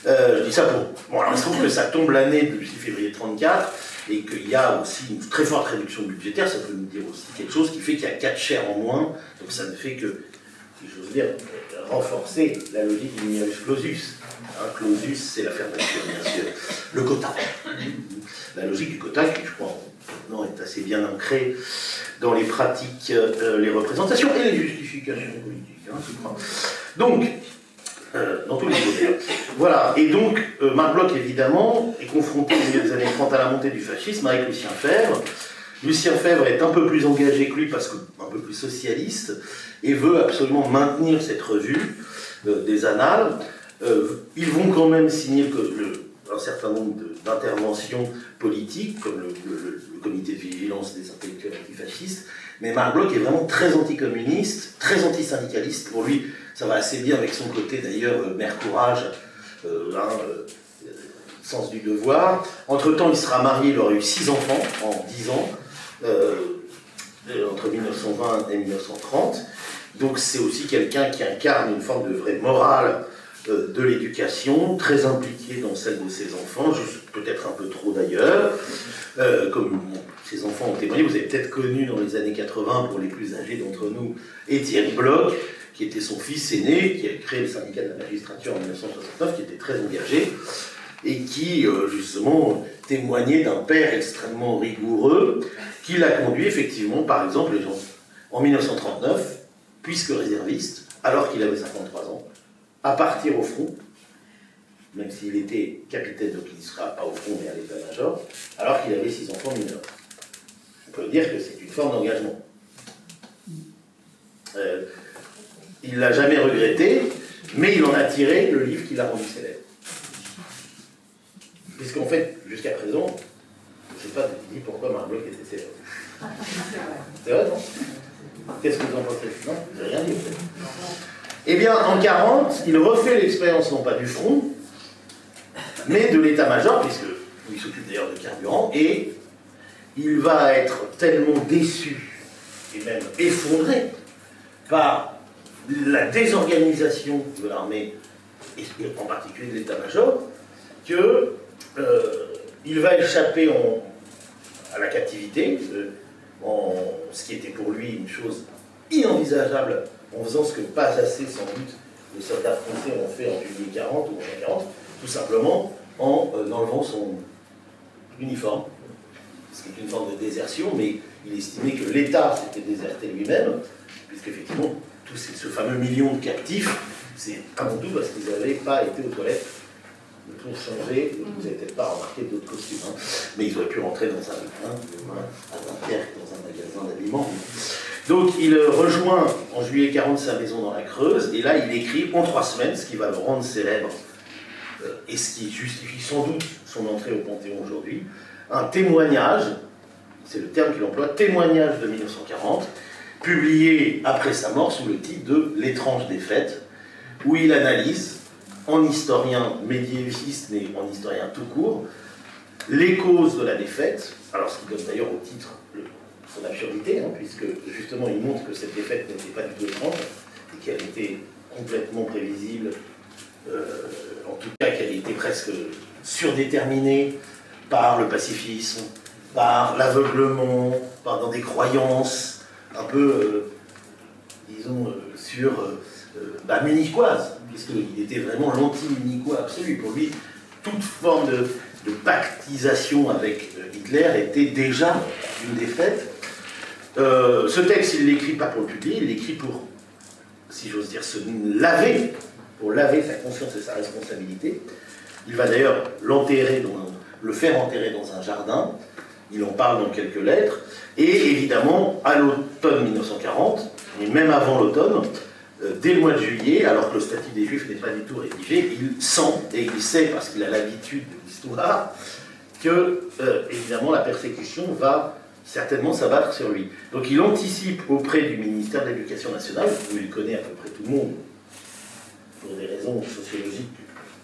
Je dis ça pour... Bon, alors il se trouve que ça tombe l'année du 6 février 34 et qu'il y a aussi une très forte réduction budgétaire, ça peut nous dire aussi quelque chose qui fait qu'il y a 4 chaires en moins, donc ça ne fait que, si j'ose dire, renforcer la logique du numerus clausus. Clausus, c'est la fermeture, bien sûr. Le quota. La logique du quota, qui, je crois, maintenant est assez bien ancrée dans les pratiques, les représentations et les justifications politiques, je crois. Donc, dans tous les côtés. Voilà, et donc Marc Bloch, évidemment, est confronté au milieu des années 30 à la montée du fascisme avec Lucien Febvre. Lucien Febvre est un peu plus engagé que lui, parce qu'un peu plus socialiste, et veut absolument maintenir cette revue des Annales. Ils vont quand même signer un certain nombre d'interventions politiques, comme le comité de vigilance des intellectuels antifascistes, mais Marc Bloch est vraiment très anticommuniste, très antisyndicaliste. Pour lui, ça va assez bien avec son côté d'ailleurs mère courage, sens du devoir. Entre-temps, il sera marié, il aura eu 6 enfants en 10 ans, entre 1920 et 1930. Donc c'est aussi quelqu'un qui incarne une forme de vraie morale de l'éducation, très impliqué dans celle de ses enfants, peut-être un peu trop d'ailleurs. Comme ses enfants ont témoigné, vous avez peut-être connu dans les années 80, pour les plus âgés d'entre nous, Étienne Bloch, qui était son fils aîné, qui a créé le syndicat de la magistrature en 1969, qui était très engagé, et qui, justement, témoignait d'un père extrêmement rigoureux, qui l'a conduit, effectivement, par exemple, en 1939, puisque réserviste, alors qu'il avait 53 ans, à partir au front, même s'il était capitaine, donc il ne sera pas au front, mais à l'état-major, alors qu'il avait 6 enfants mineurs. On peut dire que c'est une forme d'engagement. Il ne l'a jamais regretté, mais il en a tiré le livre qui l'a rendu célèbre. Puisqu'en fait, jusqu'à présent, je ne sais pas dit pourquoi Marc Bloch était célèbre. C'est vrai, non? Qu'est-ce que vous en pensez? Non, vous n'avez rien dit, en fait. Eh bien, en 1940, il refait l'expérience, non pas du front, mais de l'état-major, puisqu'il s'occupe d'ailleurs de carburant, et il va être tellement déçu, et même effondré, par la désorganisation de l'armée, et en particulier de l'état-major, qu'il va échapper à la captivité, ce qui était pour lui une chose inenvisageable, en faisant ce que pas assez, sans doute, les soldats français ont fait en juillet 40 ou en juin 40, tout simplement en enlevant son uniforme, ce qui est une forme de désertion, mais il estimait que l'État s'était déserté lui-même, puisqu'effectivement, tout ce fameux million de captifs, c'est avant tout parce qu'ils n'avaient pas été aux toilettes pour changer. Vous n'avez peut-être pas remarqué d'autres costumes, mais ils auraient pu rentrer dans un à Dunkerque, dans un magasin d'habillement. Donc il rejoint en juillet 40 sa maison dans la Creuse, et là il écrit en 3 semaines, ce qui va le rendre célèbre, et ce qui justifie sans doute son entrée au Panthéon aujourd'hui, un témoignage, c'est le terme qu'il emploie, témoignage de 1940, publié après sa mort sous le titre de « L'étrange défaite », où il analyse, en historien médiéviste, mais en historien tout court, les causes de la défaite, alors ce qui donne d'ailleurs au titre son absurdité, hein, puisque justement il montre que cette défaite n'était pas du tout étrange, et qu'elle était complètement prévisible, en tout cas qu'elle était presque surdéterminée par le pacifisme, par l'aveuglement, dans des croyances un peu, disons, munichoises, puisqu'il était vraiment l'anti-munichois absolu. Pour lui, toute forme de pactisation avec Hitler était déjà une défaite. Ce texte, il ne l'écrit pas pour le publier, il l'écrit pour, si j'ose dire, se laver, pour laver sa conscience et sa responsabilité. Il va d'ailleurs le faire enterrer dans un jardin, il en parle dans quelques lettres, et évidemment, à l'automne 1940, et même avant l'automne, dès le mois de juillet, alors que le statut des Juifs n'est pas du tout rédigé, il sent, et il sait, parce qu'il a l'habitude de l'histoire, que, évidemment, la persécution va certainement s'abattre sur lui. Donc il anticipe auprès du ministère de l'Éducation nationale, où il connaît à peu près tout le monde, pour des raisons sociologiques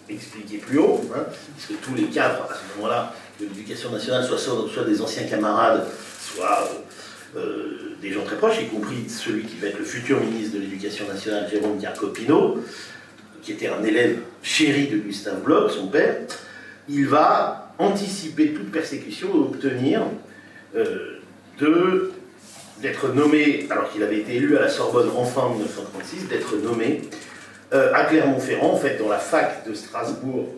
expliquées plus haut, hein, puisque tous les cadres, à ce moment-là, de l'Éducation nationale, soit des anciens camarades, soit des gens très proches, y compris celui qui va être le futur ministre de l'Éducation nationale, Jérôme Jacopino, qui était un élève chéri de Gustave Bloch, son père. Il va anticiper toute persécution et obtenir d'être nommé, alors qu'il avait été élu à la Sorbonne en fin 1936, d'être nommé à Clermont-Ferrand, en fait dans la fac de Strasbourg,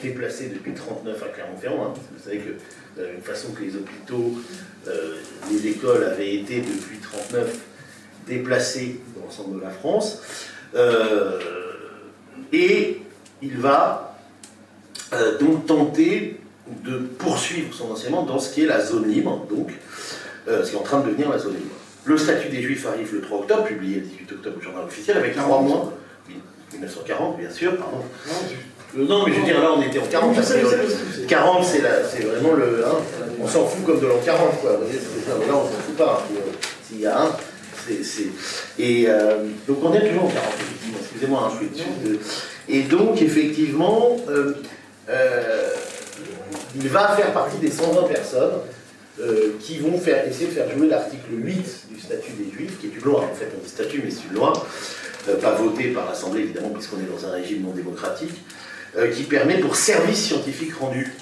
déplacée depuis 1939 à Clermont-Ferrand, hein, parce que vous savez que de la même façon que les hôpitaux, les écoles avaient été depuis 1939 déplacées dans l'ensemble de la France, et il va donc tenter de poursuivre son enseignement dans ce qui est la zone libre, donc ce qui est en train de devenir la zone libre. Le statut des Juifs arrive le 3 octobre, publié le 18 octobre au journal officiel, avec 3 mois, 1940 bien sûr, pardon. Non, mais je veux dire, là on était en 40, 40 c'est vraiment le... Hein, on s'en fout comme de l'an 40, quoi. Là on s'en fout pas, s'il y a un, Et donc on est toujours en 40, effectivement, excusez-moi, je suis dessus. Et donc, effectivement, il va faire partie des 120 personnes qui vont essayer de faire jouer l'article 8 du statut des Juifs, qui est une loi, en fait, on dit statut, mais c'est une loi, pas votée par l'Assemblée, évidemment, puisqu'on est dans un régime non démocratique, qui permet pour services scientifiques rendus,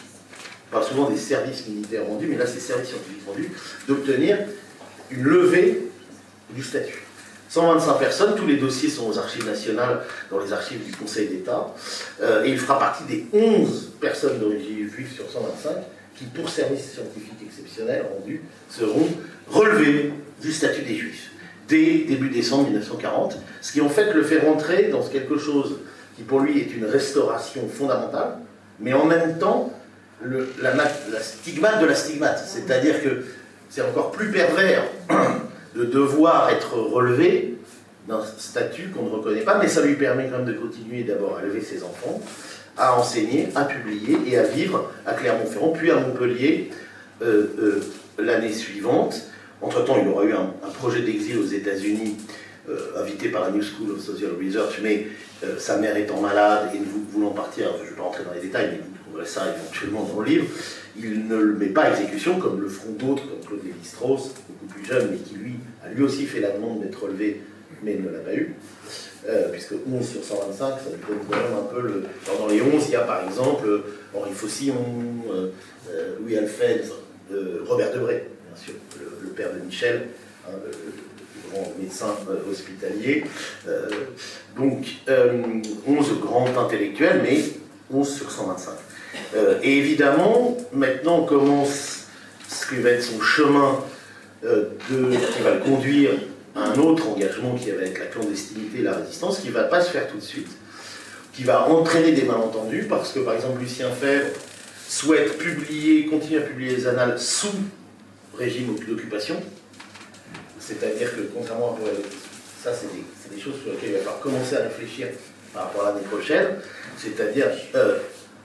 pas souvent des services militaires rendus, mais là c'est services scientifiques rendus, d'obtenir une levée du statut. 125 personnes, tous les dossiers sont aux archives nationales, dans les archives du Conseil d'État, et il fera partie des 11 personnes d'origine juive sur 125 qui, pour services scientifiques exceptionnels rendus, seront relevés du statut des Juifs, dès début décembre 1940, ce qui en fait le fait rentrer dans quelque chose qui pour lui est une restauration fondamentale, mais en même temps la stigmate de la stigmate, c'est-à-dire que c'est encore plus pervers de devoir être relevé d'un statut qu'on ne reconnaît pas, mais ça lui permet quand même de continuer d'abord à élever ses enfants, à enseigner, à publier et à vivre à Clermont-Ferrand, puis à Montpellier l'année suivante. Entre-temps, il aura eu un projet d'exil aux États-Unis, invité par la New School of Social Research, mais sa mère étant malade et voulant partir, je ne vais pas rentrer dans les détails, mais vous trouverez ça éventuellement dans le livre, il ne le met pas à exécution, comme le feront d'autres, comme Claude Lévi-Strauss, beaucoup plus jeune, mais qui a lui aussi fait la demande d'être relevé, mais ne l'a pas eu, puisque 11 sur 125, ça lui donne quand même un peu le... Alors dans les 11, il y a par exemple Henri Faucillon, Louis Alphèse, Robert Debré, bien sûr, le père de Michel, hein, le grand médecin hospitalier. Donc 11 grands intellectuels, mais 11 sur 125. Et évidemment, maintenant commence ce qui va être son chemin qui va le conduire à un autre engagement qui va être la clandestinité et la résistance, qui ne va pas se faire tout de suite, qui va entraîner des malentendus, parce que par exemple Lucien Febvre souhaite continuer à publier les annales sous régime d'occupation, c'est-à-dire que contrairement à ça, c'est des choses sur lesquelles il va falloir commencer à réfléchir par rapport à l'année prochaine, c'est-à-dire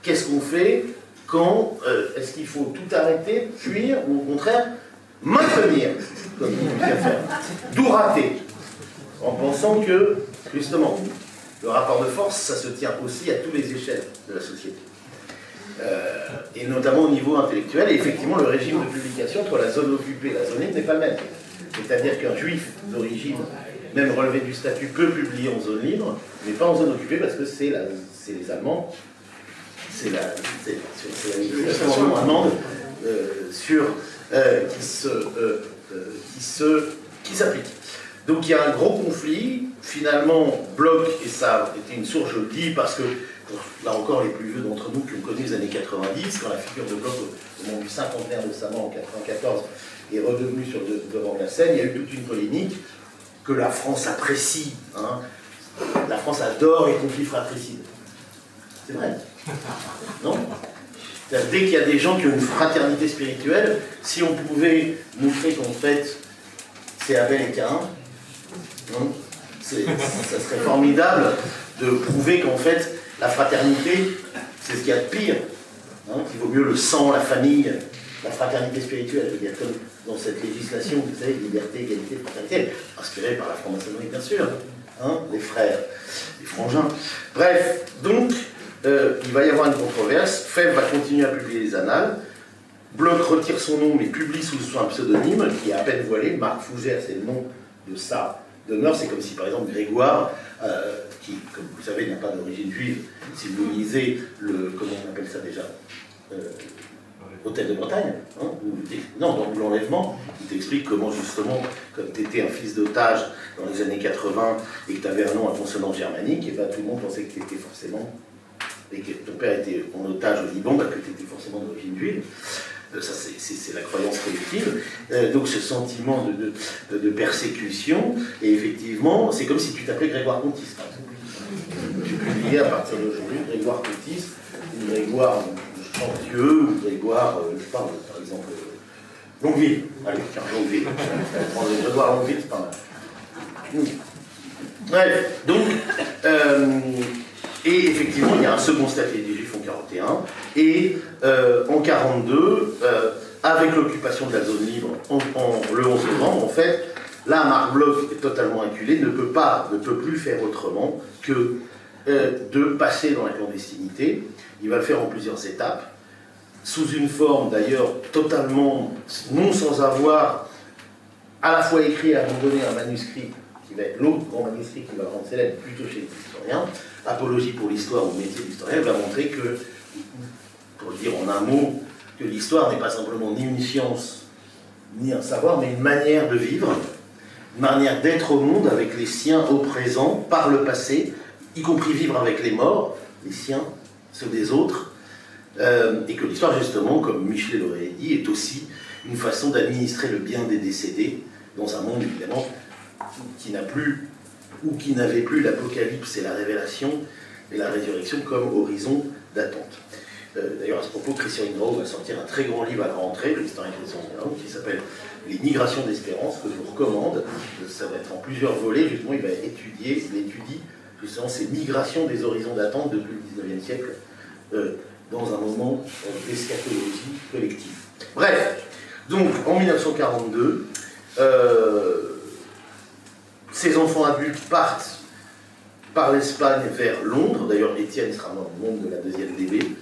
qu'est-ce qu'on fait quand est-ce qu'il faut tout arrêter, fuir, ou au contraire maintenir, comme il vient faire, d'où rater, en pensant que, justement, le rapport de force, ça se tient aussi à toutes les échelles de la société. et notamment au niveau intellectuel. Et effectivement, le régime de publication entre la zone occupée et la zone libre n'est pas le même. C'est-à-dire qu'un juif d'origine, même relevé du statut, peut publier en zone libre, mais pas en zone occupée parce que c'est les Allemands, c'est la législation allemande qui s'applique. Donc il y a un gros conflit. Finalement, Bloch, et ça était une source, je le dis, parce que là encore, les plus vieux d'entre nous qui ont connu les années 90, quand la figure de Bloch, au moment du cinquantenaire de sa mort en 94, est redevenue devant la scène, il y a eu toute une polémique que la France apprécie. Hein. La France adore les conflits fratricides. C'est vrai. Non ? Dès qu'il y a des gens qui ont une fraternité spirituelle, si on pouvait montrer qu'en fait, c'est Abel et Caïn, non ? Ça serait formidable de prouver qu'en fait, la fraternité, c'est ce qu'il y a de pire. Hein, qu'il vaut mieux le sang, la famille, la fraternité spirituelle. Je veux dire, comme dans cette législation, vous savez, liberté, égalité, fraternité, inspirée par la franc-maçonnerie, bien sûr. Hein, les frères, les frangins. Bref, donc, il va y avoir une controverse. Febvre va continuer à publier les annales. Bloch retire son nom, mais publie sous un pseudonyme qui est à peine voilé. Marc Fougère, c'est le nom de ça. D'honneur, c'est comme si par exemple Grégoire, qui, comme vous savez, n'a pas d'origine juive, si vous lisez comment on appelle ça déjà, Hôtel de Bretagne, hein, dans l'enlèvement, il t'explique comment justement, comme tu étais un fils d'otage dans les années 80 et que tu avais un nom à consonance germanique, et ben tout le monde pensait que tu étais forcément, et que ton père était en otage au Liban, que tu étais forcément d'origine juive. Ça, c'est la croyance collective. Donc, ce sentiment de persécution, et effectivement, c'est comme si tu t'appelais Grégoire Contis. Tu publiais à partir d'aujourd'hui Grégoire Contis, ou Grégoire Chantieux, ou Grégoire, je parle par exemple, Longueville. Allez, tiens, Longueville. Prendre Grégoire Longueville, c'est pas mal. Bref, donc, et effectivement, il y a un second statut des Juifs en 41, et en 42, avec l'occupation de la zone libre, le 11 novembre, en fait, là, Marc Bloch est totalement acculé, ne peut plus faire autrement que de passer dans la clandestinité. Il va le faire en plusieurs étapes, sous une forme d'ailleurs totalement, non sans avoir à la fois écrit et abandonné un manuscrit, qui va être l'autre grand manuscrit qui va le rendre célèbre plutôt chez les historiens, Apologie pour l'histoire ou métier d'historien, va montrer que, pour le dire en un mot, que l'histoire n'est pas simplement ni une science, ni un savoir, mais une manière de vivre, une manière d'être au monde avec les siens au présent, par le passé, y compris vivre avec les morts, les siens, ceux des autres, et que l'histoire, justement, comme Michelet l'aurait dit, est aussi une façon d'administrer le bien des décédés, dans un monde, évidemment, qui n'a plus, ou qui n'avait plus l'Apocalypse et la Révélation et la résurrection comme horizon d'attente. D'ailleurs, à ce propos, Christian Ingrao va sortir un très grand livre à la rentrée, l'historien Christian Ingrao, qui s'appelle Les Migrations d'Espérance, que je vous recommande. Ça va être en plusieurs volets, justement, il étudie justement ces migrations des horizons d'attente depuis le XIXe siècle, dans un moment d'eschatologie collective. Bref, donc, en 1942, ces enfants adultes partent par l'Espagne vers Londres. D'ailleurs, Étienne sera membre de la deuxième DB.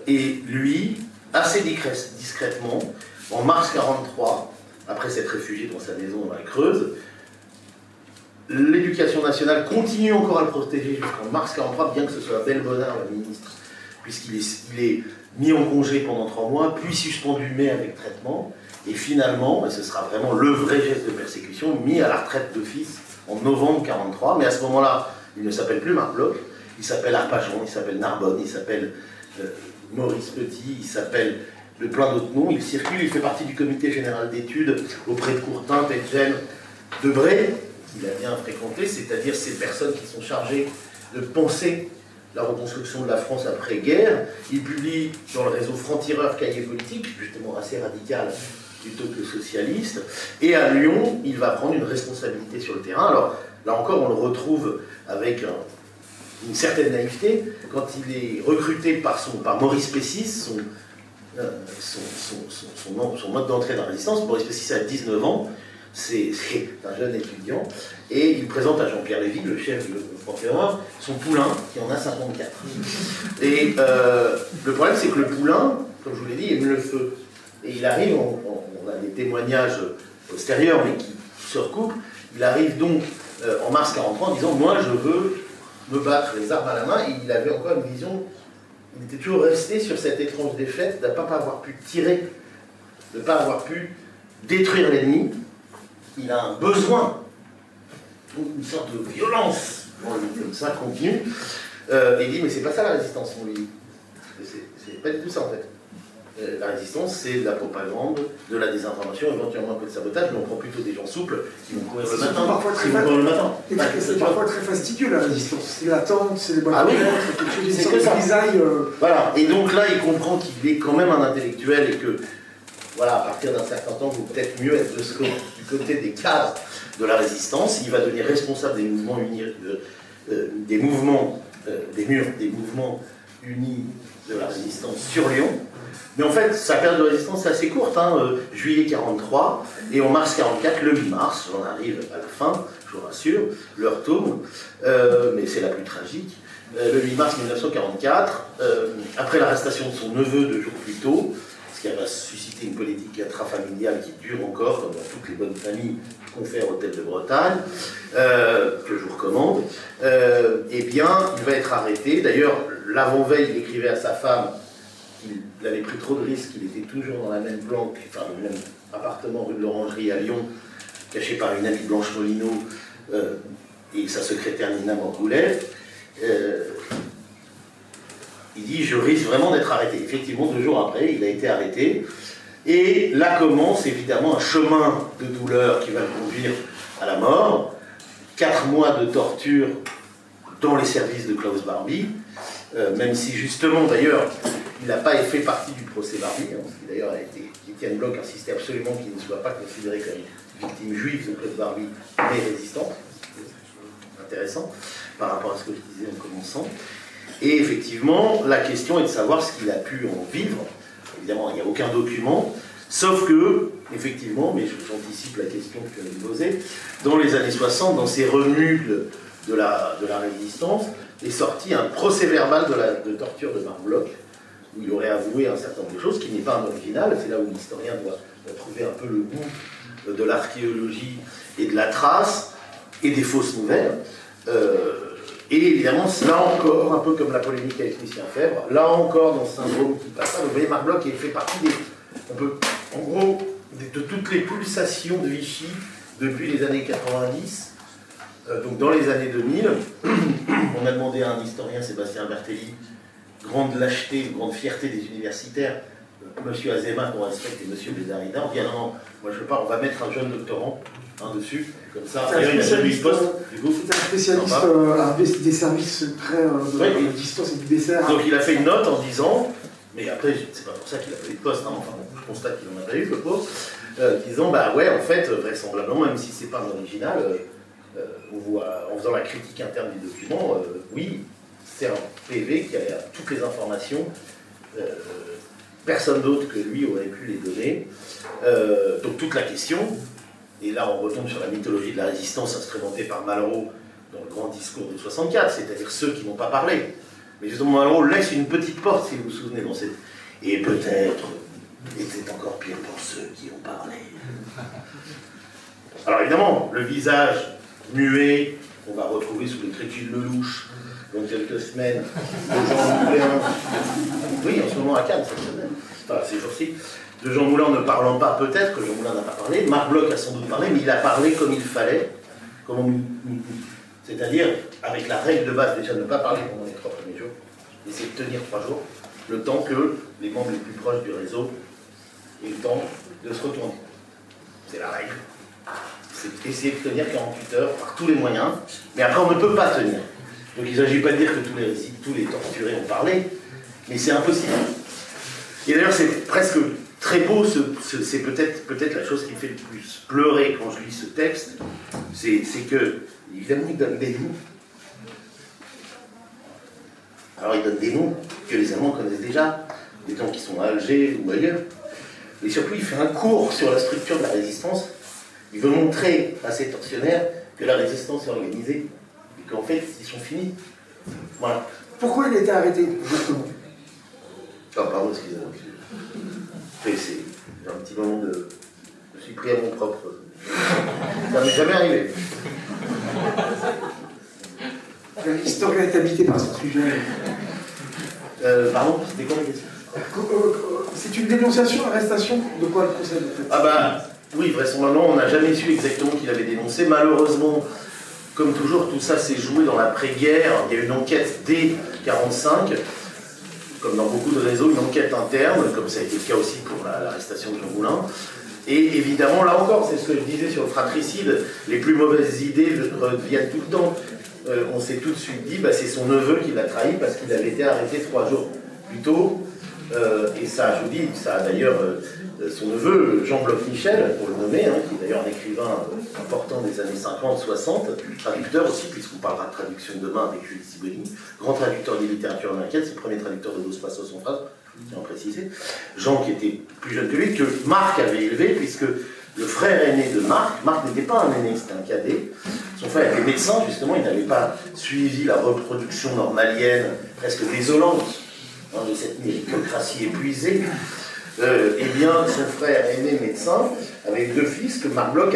Et lui, assez discrètement, en mars 1943, après s'être réfugié dans sa maison dans la Creuse, l'éducation nationale continue encore à le protéger jusqu'en mars 1943, bien que ce soit Abel Bonnard, le ministre, puisqu'il est mis en congé pendant 3 mois, puis suspendu, mais avec traitement. Et finalement, et ce sera vraiment le vrai geste de persécution, mis à la retraite d'office en novembre 1943. Mais à ce moment-là, il ne s'appelle plus Marc Bloch, il s'appelle Arpajon, il s'appelle Narbonne, il s'appelle Maurice Petit, il s'appelle de plein d'autres noms. Il circule, il fait partie du comité général d'études auprès de Courtin, Petgen, Debré, qu'il a bien fréquenté, c'est-à-dire ces personnes qui sont chargées de penser la reconstruction de la France après-guerre. Il publie dans le réseau Franc-Tireur Cahiers Politiques, justement assez radical, plutôt que socialiste. Et à Lyon, il va prendre une responsabilité sur le terrain. Alors, là encore, on le retrouve avec une certaine naïveté. Quand il est recruté par Maurice Pessis, son mode d'entrée dans la résistance, Maurice Pessis a 19 ans, c'est un jeune étudiant, et il présente à Jean-Pierre Lévy, le chef du procureur, son poulain, qui en a 54. Et le problème, c'est que le poulain, comme je vous l'ai dit, aime le feu. Et il arrive, on a des témoignages postérieurs, mais qui se recoupent, il arrive donc en mars 43 en disant « Moi, je veux me battre les armes à la main », et il avait encore une vision, il était toujours resté sur cette étrange défaite de ne pas avoir pu tirer, de ne pas avoir pu détruire l'ennemi. Il a un besoin, une sorte de violence, comme ça, continue. Et il dit, mais c'est pas ça la résistance, on lui dit. C'est pas du tout ça, en fait. La résistance, c'est de la propagande, de la désinformation, éventuellement un peu de sabotage, mais on prend plutôt des gens souples qui vont courir le matin. C'est parfois très fastidieux, la résistance. C'est l'attente, c'est les bonnes c'est que ça. Voilà. Et donc là, il comprend qu'il est quand même un intellectuel et que, voilà, à partir d'un certain temps, il vaut peut-être mieux être du côté des cadres de la résistance. Il va devenir responsable des mouvements des mouvements unis de la résistance sur Lyon. Mais en fait, sa période de résistance est assez courte, juillet 43, et en mars 44, le 8 mars, j'en arrive à la fin, je vous rassure, l'heure tourne, mais c'est la plus tragique. Le 8 mars 1944, après l'arrestation de son neveu 2 jours plus tôt, ce qui va susciter une politique intrafamiliale qui dure encore, comme dans toutes les bonnes familles confère Hôtel de Bretagne, que je vous recommande, eh bien, il va être arrêté. D'ailleurs, l'avant-veille, il écrivait à sa femme qu'il avait pris trop de risques, qu'il était toujours dans la même planque, enfin, le même appartement rue de l'Orangerie à Lyon, caché par une amie Blanche Molino et sa secrétaire Nina Morgoulet. Il dit, je risque vraiment d'être arrêté. Effectivement, 2 jours après, il a été arrêté. Et là commence évidemment un chemin de douleur qui va le conduire à la mort. 4 mois de torture dans les services de Klaus Barbie, même si justement, d'ailleurs, il n'a pas fait partie du procès Barbie, parce qu'il d'ailleurs a été, Étienne Bloch insistait absolument qu'il ne soit pas considéré comme victime juive de Klaus Barbie, mais résistant. Intéressant, par rapport à ce que je disais en commençant. Et effectivement, la question est de savoir ce qu'il a pu en vivre. Évidemment, il n'y a aucun document, sauf que, effectivement, mais j'anticipe la question que tu allais me poser, dans les années 60, dans ces remues de la résistance, est sorti un procès-verbal de torture de Marc Bloch, où il aurait avoué un certain nombre de choses, qui n'est pas un original, c'est là où l'historien doit trouver un peu le goût de l'archéologie et de la trace, et des fausses nouvelles. Et évidemment, là encore, un peu comme la polémique avec Lucien Febvre, là encore, dans ce syndrome qui passe pas, vous voyez, Marc Bloch fait partie en gros, de toutes les pulsations de Vichy depuis les années 90. Donc dans les années 2000, on a demandé à un historien, Sébastien Bertelli, grande lâcheté, grande fierté des universitaires, Monsieur Azéma qu'on respecte et Monsieur Bédarida, on dit non, moi je veux pas, on va mettre un jeune doctorant dessus, comme ça, c'est un spécialiste des services très d'histoire et du dessert. Donc il a fait une note en disant, mais après c'est pas pour ça qu'il a pas eu de poste, enfin je constate qu'il en a pas eu le pauvre, disant bah ouais en fait vraisemblablement, même si c'est pas un original, en faisant la critique interne du document, oui, c'est un PV qui a toutes les informations, personne d'autre que lui aurait pu les donner. Donc toute la question, et là on retombe sur la mythologie de la résistance instrumentée par Malraux dans le grand discours de 64, c'est-à-dire ceux qui n'ont pas parlé. Mais justement Malraux laisse une petite porte, si vous vous souvenez, dans cette... Et peut-être était encore pire pour ceux qui ont parlé. Alors évidemment, le visage muet qu'on va retrouver sous l'écriture de Lelouch dans quelques semaines, de Jean Moulin, oui, en ce moment à Cannes, cette semaine, enfin ces jours-ci, de Jean Moulin ne parlant pas, peut-être que Jean Moulin n'a pas parlé, Marc Bloch a sans doute parlé, mais il a parlé comme il fallait, c'est-à-dire avec la règle de base, déjà ne pas parler pendant les 3 premiers jours, essayer de tenir 3 jours, le temps que les membres les plus proches du réseau aient le temps de se retourner. C'est la règle. C'est essayer de tenir 48 heures par tous les moyens, mais après on ne peut pas tenir. Donc il ne s'agit pas de dire que tous les torturés ont parlé, mais c'est impossible. Et d'ailleurs c'est presque très beau, c'est peut-être la chose qui me fait le plus pleurer quand je lis ce texte, c'est que, évidemment, il donne des noms. Alors il donne des noms que les Allemands connaissent déjà, des gens qui sont à Alger ou ailleurs, et surtout il fait un cours sur la structure de la résistance Il veut montrer à ces tortionnaires que la résistance est organisée et qu'en fait, ils sont finis. Voilà. Pourquoi il a été arrêté, exactement? Ah, pardon, excusez-moi. J'ai un petit moment de... Je suis pris à mon propre... Ça m'est jamais arrivé. L'historien est habité par ce sujet. Pardon, c'était quoi la question? C'est une dénonciation, arrestation, de quoi le procès en fait? Ah bah, oui, vraisemblablement, on n'a jamais su exactement qui l'avait dénoncé. Malheureusement, comme toujours, tout ça s'est joué dans l'après-guerre. Il y a eu une enquête dès 1945, comme dans beaucoup de réseaux, une enquête interne, comme ça a été le cas aussi pour l'arrestation de Jean Moulin. Et évidemment, là encore, c'est ce que je disais sur le fratricide, les plus mauvaises idées reviennent tout le temps. On s'est tout de suite dit, bah, c'est son neveu qui l'a trahi parce qu'il avait été arrêté 3 jours plus tôt. Et ça, je vous dis, ça a d'ailleurs son neveu, Jean Bloch-Michel, pour le nommer, hein, qui est d'ailleurs un écrivain important des années 50-60, traducteur aussi, puisqu'on parlera de traduction demain avec Julie Siboni, grand traducteur de littérature américaine, c'est le premier traducteur de Dos Passos en phrase, je tiens à préciser. Jean qui était plus jeune que lui, que Marc avait élevé, puisque le frère aîné de Marc n'était pas un aîné, c'était un cadet. Son frère était médecin, justement, il n'avait pas suivi la reproduction normalienne, presque désolante, de cette méritocratie épuisée. Eh bien, son frère aîné médecin avait 2 fils que Marc Bloch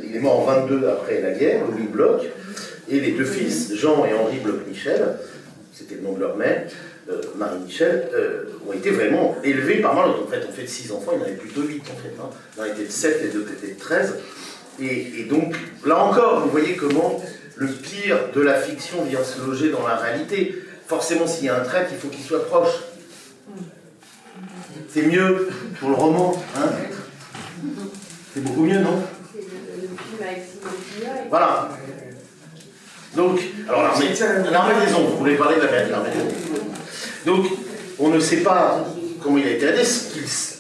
il est mort en 22 après la guerre, Louis Bloch, et les 2 fils, Jean et Henri Bloch-Michel, c'était le nom de leur mère, Marie-Michel, ont été vraiment élevés par Marc. En fait, on fait de 6 enfants, il y en avait plutôt 8 en fait. Hein. L'un était de 7 et 2 étaient de 13. Et donc, là encore, vous voyez comment le pire de la fiction vient se loger dans la réalité. Forcément, s'il y a un traître, il faut qu'il soit proche. C'est mieux pour le roman, hein? C'est beaucoup mieux, non? C'est le film avec Simon Pignon. Voilà. Donc, alors l'armée des ombres, vous voulez parler de l'armée des ombres. Donc, on ne sait pas comment il a été arrêté.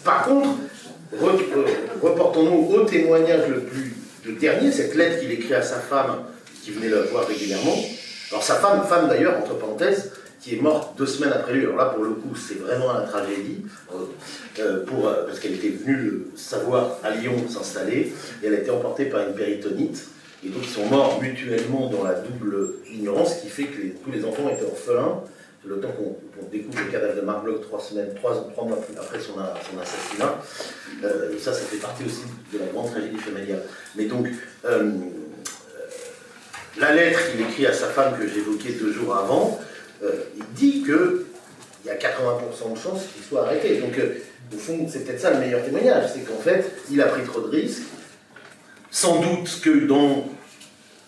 Par contre, reportons-nous au témoignage le dernier, cette lettre qu'il écrit à sa femme, qui venait le voir régulièrement. Alors sa femme d'ailleurs, entre parenthèses, qui est morte 2 semaines après lui. Alors là, pour le coup, c'est vraiment la tragédie, parce qu'elle était venue le savoir à Lyon s'installer, et elle a été emportée par une péritonite, et donc ils sont morts mutuellement dans la double ignorance, ce qui fait que tous les enfants étaient orphelins, le temps qu'on découvre le cadavre de Marc Bloch 3 mois après son assassinat. Ça fait partie aussi de la grande tragédie familiale. Mais donc, la lettre qu'il écrit à sa femme que j'évoquais 2 jours avant, il dit qu'il y a 80% de chances qu'il soit arrêté. Donc, au fond, c'est peut-être ça le meilleur témoignage, c'est qu'en fait, il a pris trop de risques. Sans doute que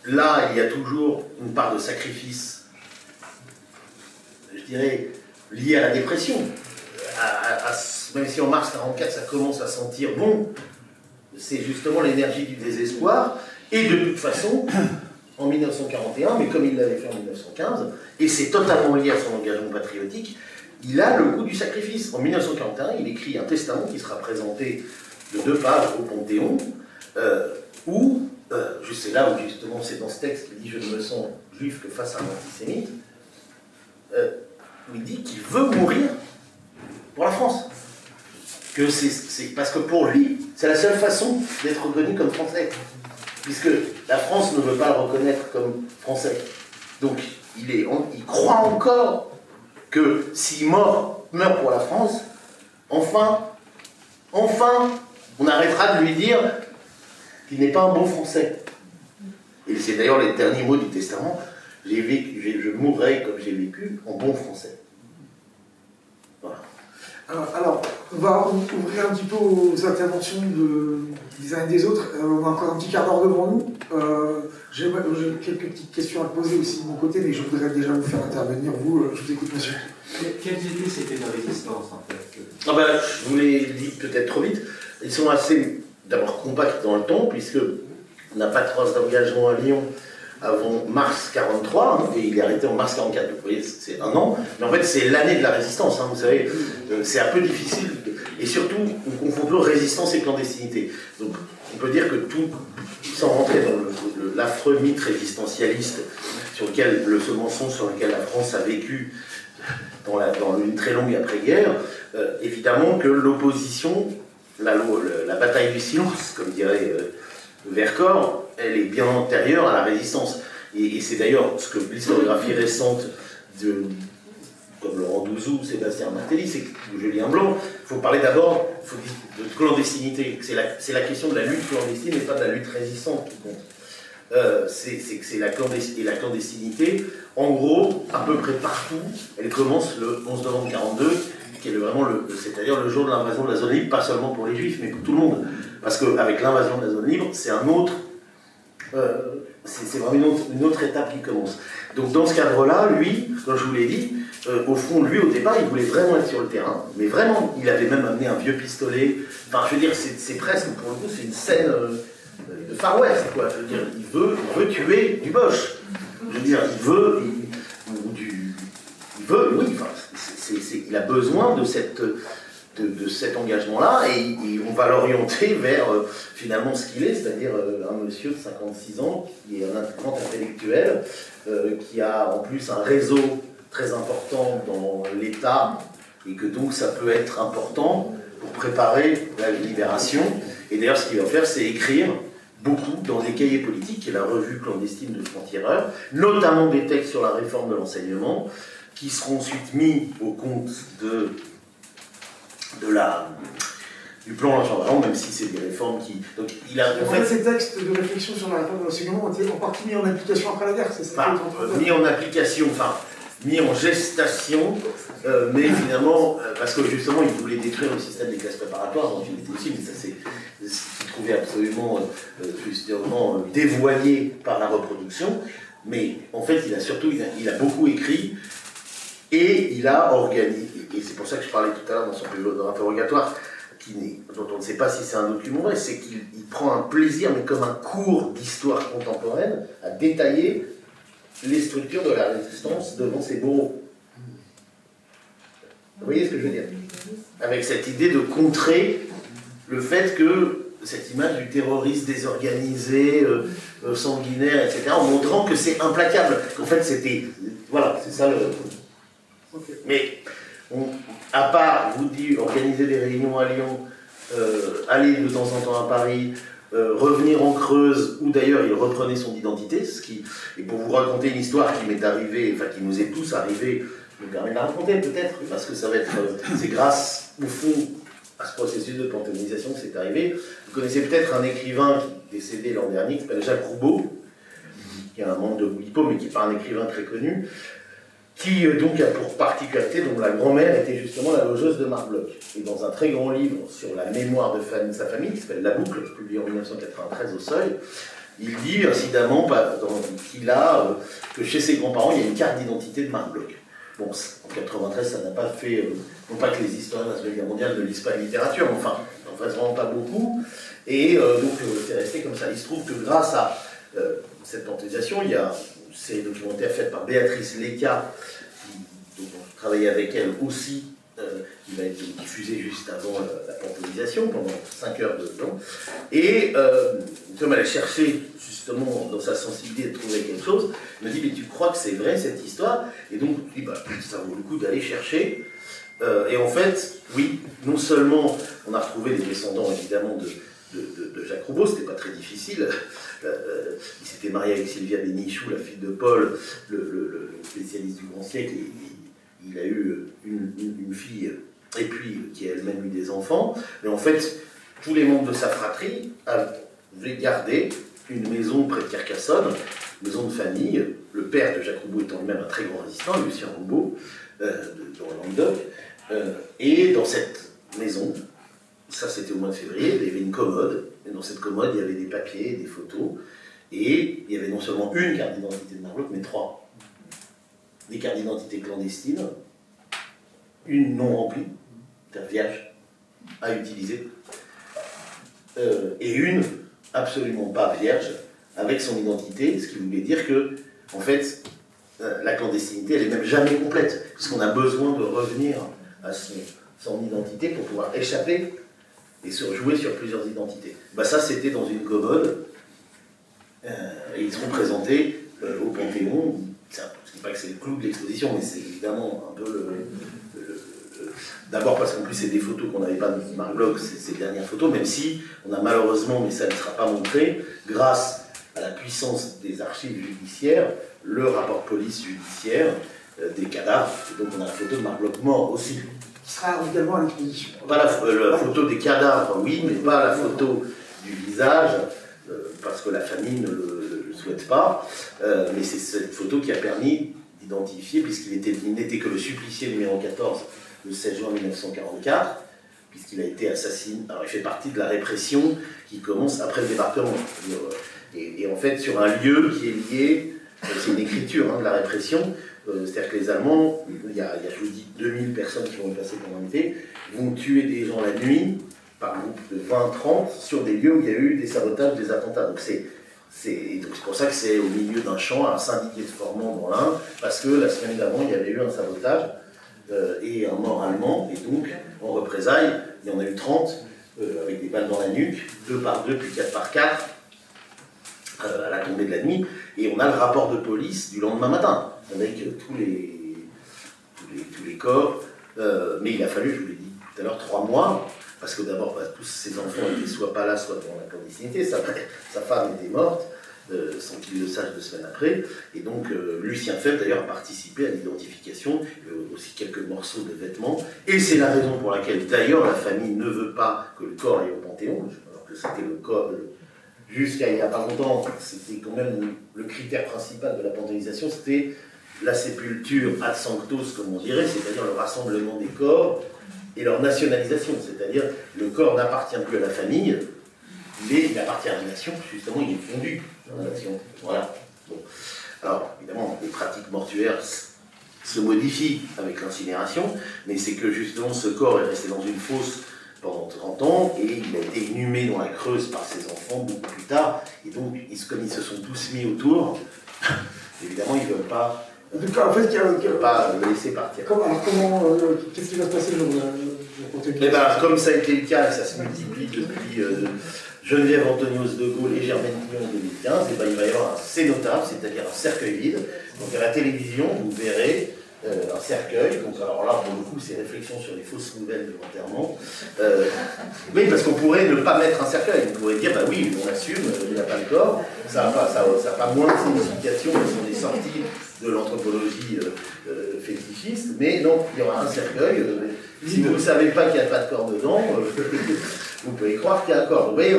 là, il y a toujours une part de sacrifice, je dirais, liée à la dépression. Même si en mars 1944, ça commence à sentir bon, c'est justement l'énergie du désespoir. Et de toute façon, en 1941, mais comme il l'avait fait en 1915, et c'est totalement lié à son engagement patriotique, il a le goût du sacrifice. En 1941, il écrit un testament qui sera présenté de 2 pages au Panthéon, où, c'est là où justement c'est dans ce texte qu'il dit « Je ne me sens juif que face à un antisémite », où il dit qu'il veut mourir pour la France. Que c'est parce que pour lui, c'est la seule façon d'être reconnu comme français. Puisque la France ne veut pas le reconnaître comme français. Donc, il croit encore que s'il meurt pour la France, enfin, on arrêtera de lui dire qu'il n'est pas un bon français. Et c'est d'ailleurs les derniers mots du testament, je mourrai comme j'ai vécu en bon français. Voilà. Alors, on va ouvrir un petit peu aux interventions des uns et des autres. On a encore un petit quart d'heure devant nous. J'ai quelques petites questions à poser aussi de mon côté, mais je voudrais déjà vous faire intervenir. Je vous écoute, monsieur. Quelles idées c'était de résistance, en fait? Je vous l'ai dit peut-être trop vite. Ils sont assez, d'abord, compacts dans le temps, puisqu'on n'a pas de trace d'engagement à Lyon avant mars 43, et il est arrêté en mars 44, vous voyez, c'est 1 an, mais en fait c'est l'année de la résistance, vous savez, c'est un peu difficile, et surtout on confond peu résistance et clandestinité. Donc on peut dire que tout, sans rentrer dans l'affreux mythe résistentialiste, ce mensonge sur lequel la France a vécu dans une très longue après-guerre, évidemment que l'opposition, la bataille du silence, comme dirait Vercors, elle est bien antérieure à la résistance. Et c'est d'ailleurs ce que l'historiographie récente comme Laurent Douzou, Sébastien Martelly, ou Julien Blanc, il faut parler d'abord de clandestinité. C'est la question de la lutte clandestine et pas de la lutte résistante qui compte. C'est la clandestinité, en gros, à peu près partout, elle commence le 11 novembre 1942, qui est c'est-à-dire le jour de l'invasion de la zone libre, pas seulement pour les Juifs, mais pour tout le monde. Parce qu'avec l'invasion de la zone libre, c'est c'est vraiment une autre étape qui commence. Donc dans ce cadre-là, lui, comme je vous l'ai dit, au fond, lui, au départ, il voulait vraiment être sur le terrain, mais vraiment, il avait même amené un vieux pistolet. Enfin, je veux dire, c'est presque, pour le coup, c'est une scène de Far West, quoi. Je veux dire, il veut tuer du Boche. Je veux dire, oui, enfin, il a besoin de cet engagement-là, et on va l'orienter vers finalement ce qu'il est, c'est-à-dire un monsieur de 56 ans qui est un grand intellectuel, qui a en plus un réseau très important dans l'État, et que donc ça peut être important pour préparer la libération. Et d'ailleurs, ce qu'il va faire, c'est écrire beaucoup dans des cahiers politiques, qui est la revue clandestine de Franc-Tireur, notamment des textes sur la réforme de l'enseignement, qui seront ensuite mis au compte du plan Langeron, même si c'est des réformes qui... Donc, en fait, ces textes de réflexion sur la réforme de l'enseignement ont été en partie mis en application après la guerre, c'est ça? Mis en gestation, mais finalement, parce que justement, il voulait détruire le système des classes préparatoires, dont il était aussi, mais ça c'est ce qu'il trouvait absolument, justement, dévoyé par la reproduction. Mais en fait, il a beaucoup écrit, et il a organisé, et c'est pour ça que je parlais tout à l'heure dans son interrogatoire, dont on ne sait pas si c'est un document vrai, c'est qu'il prend un plaisir, mais comme un cours d'histoire contemporaine, à détailler les structures de la résistance devant ses bourreaux. Vous voyez ce que je veux dire? Avec cette idée de contrer le fait que cette image du terroriste désorganisé, sanguinaire, etc., en montrant que c'est implacable, qu'en fait c'était... Voilà, c'est ça le... Okay. Mais, à part, je vous dis, organiser des réunions à Lyon, aller de temps en temps à Paris, revenir en Creuse, où d'ailleurs il reprenait son identité, et pour vous raconter une histoire qui m'est arrivée, enfin qui nous est tous arrivée, je me permets de la raconter peut-être, parce que ça va être, c'est grâce au fond à ce processus de panthéonisation que c'est arrivé. Vous connaissez peut-être un écrivain qui est décédé l'an dernier, qui s'appelle Jacques Roubaud, qui est un membre de Oulipo, mais qui n'est pas un écrivain très connu, qui donc a pour particularité, dont la grand-mère était justement la logeuse de Marc Bloch. Et dans un très grand livre sur la mémoire de sa famille, qui s'appelle La Boucle, publié en 1993 au Seuil, il dit incidemment que chez ses grands-parents, il y a une carte d'identité de Marc Bloch. Bon, en 93, ça n'a pas fait... non pas que les historiens de la Seconde Guerre mondiale ne lisent pas la littérature, mais enfin, ils n'en fassent vraiment pas beaucoup. Et donc, c'est resté comme ça. Il se trouve que grâce à cette panthéonisation, il y a une série documentaire faite par Béatrice Leca, dont on travaillait avec elle aussi, qui va être diffusé juste avant la panthéonisation, pendant 5 heures de temps. Et comme elle a cherché, justement, dans sa sensibilité, de trouver quelque chose, elle me dit, mais tu crois que c'est vrai, cette histoire? Et donc, je dis, bah, ça vaut le coup d'aller chercher. Et en fait, oui, non seulement on a retrouvé des descendants, évidemment, de Jacques Roubaud, c'était pas très difficile. Il s'était marié avec Sylvia Bénichou, la fille de Paul, le spécialiste du grand siècle, et il a eu une fille, et puis qui a elle-même eu des enfants. Mais en fait, tous les membres de sa fratrie avaient gardé une maison près de Carcassonne, maison de famille, le père de Jacques Roubaud étant lui-même un très grand résistant, Lucien Roubaud, dans le Languedoc. Et dans cette maison, ça c'était au mois de février, il y avait une commode, et dans cette commode il y avait des papiers, des photos, et il y avait non seulement une carte d'identité de Marc Bloch, mais 3. Des cartes d'identité clandestines, une non remplie, c'est-à-dire vierge, à utiliser, et une absolument pas vierge, avec son identité, ce qui voulait dire que, en fait, la clandestinité, elle est même jamais complète, puisqu'on a besoin de revenir à son identité pour pouvoir échapper et se jouer sur plusieurs identités. Bah ça, c'était dans une commode, et ils seront présentés au Panthéon. Je ne dis pas que c'est le clou de l'exposition, mais c'est évidemment un peu D'abord parce qu'en plus c'est des photos qu'on n'avait pas de Marc Bloch, c'est ces dernières photos, même si on a malheureusement, mais ça ne sera pas montré, grâce à la puissance des archives judiciaires, le rapport police judiciaire des cadavres. Et donc on a la photo de Marc Bloch mort aussi. Qui sera également à l'exposition. Pas la photo des cadavres, oui, mais pas la photo du visage, parce que la famille ne le souhaite pas. Mais c'est cette photo qui a permis d'identifier, puisqu'il n'était que le supplicié numéro 14 le 16 juin 1944, puisqu'il a été assassiné. Alors il fait partie de la répression qui commence après le débarquement. Et en fait, sur un lieu qui est lié, c'est une écriture de la répression, c'est-à-dire que les Allemands, il y a, je vous dis, 2000 personnes qui vont y passer pendant l'été, vont tuer des gens la nuit, par groupe de 20-30, sur des lieux où il y a eu des sabotages, des attentats. Donc c'est pour ça que c'est au milieu d'un champ, à Saint-Didier de Formand dans l'Ain, parce que la semaine d'avant, il y avait eu un sabotage et un mort allemand, et donc, en représailles, il y en a eu 30, avec des balles dans la nuque, 2 par 2, puis 4 par 4, à la tombée de la nuit, et on a le rapport de police du lendemain matin, avec tous les corps, mais il a fallu, je vous l'ai dit tout à l'heure, 3 mois, parce que d'abord, tous ces enfants étaient soit pas là, soit dans la clandestinité, sa femme était morte, sans qu'il le sache 2 semaines après, et donc Lucien Febvre d'ailleurs a participé à l'identification, aussi quelques morceaux de vêtements, et c'est la raison pour laquelle d'ailleurs la famille ne veut pas que le corps aille au Panthéon, alors que c'était le corps... Jusqu'à il n'y a pas longtemps, c'était quand même le critère principal de la panthéonisation, c'était la sépulture ad sanctos, comme on dirait, c'est-à-dire le rassemblement des corps et leur nationalisation, c'est-à-dire le corps n'appartient plus à la famille, mais il appartient à la nation, justement, il est fondu dans la nation. Voilà. Bon. Alors, évidemment, les pratiques mortuaires se modifient avec l'incinération, mais c'est que justement ce corps est resté dans une fosse pendant 30 ans, et il a été inhumé dans la Creuse par ses enfants beaucoup plus tard, et donc, comme ils se sont tous mis autour, évidemment, ils ne veulent pas, En fait, pas le laisser partir. Qu'est-ce qui va se passer le jour de la panthéonisation? Comme ça a été le cas, et ça se multiplie depuis Geneviève Antonios de Gaulle et Germaine Pillon en 2015, et il va y avoir un cénotaphe, c'est-à-dire un cercueil vide. Donc à la télévision, vous verrez un cercueil. Donc alors là, pour le coup, c'est réflexion sur les fausses nouvelles de l'enterrement. Oui, parce qu'on pourrait ne pas mettre un cercueil. On pourrait dire, bah oui, on assume, il n'y a pas le corps. Ça n'a pas moins de signification que sont des sorties de l'anthropologie fétichiste. Mais non, il y aura un cercueil. Si vous ne savez pas qu'il n'y a pas de corps dedans, vous pouvez croire qu'il y a un corps. Vous voyez,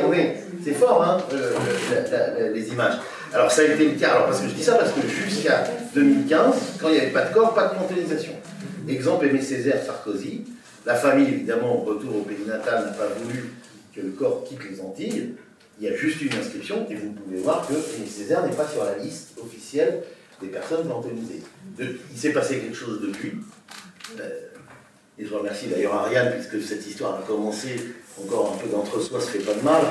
c'est fort, hein, les images. Alors ça a été le cas, parce que je dis ça parce que jusqu'à 2015, quand il n'y avait pas de corps, pas de panthéonisation. Exemple, Aimé Césaire, Sarkozy, la famille évidemment, au retour au pays natal, n'a pas voulu que le corps quitte les Antilles, il y a juste une inscription, et vous pouvez voir que Aimé Césaire n'est pas sur la liste officielle des personnes panthéonisées. Il s'est passé quelque chose depuis, et je remercie d'ailleurs Ariane, puisque cette histoire a commencé, encore un peu d'entre-soi, se fait pas de mal,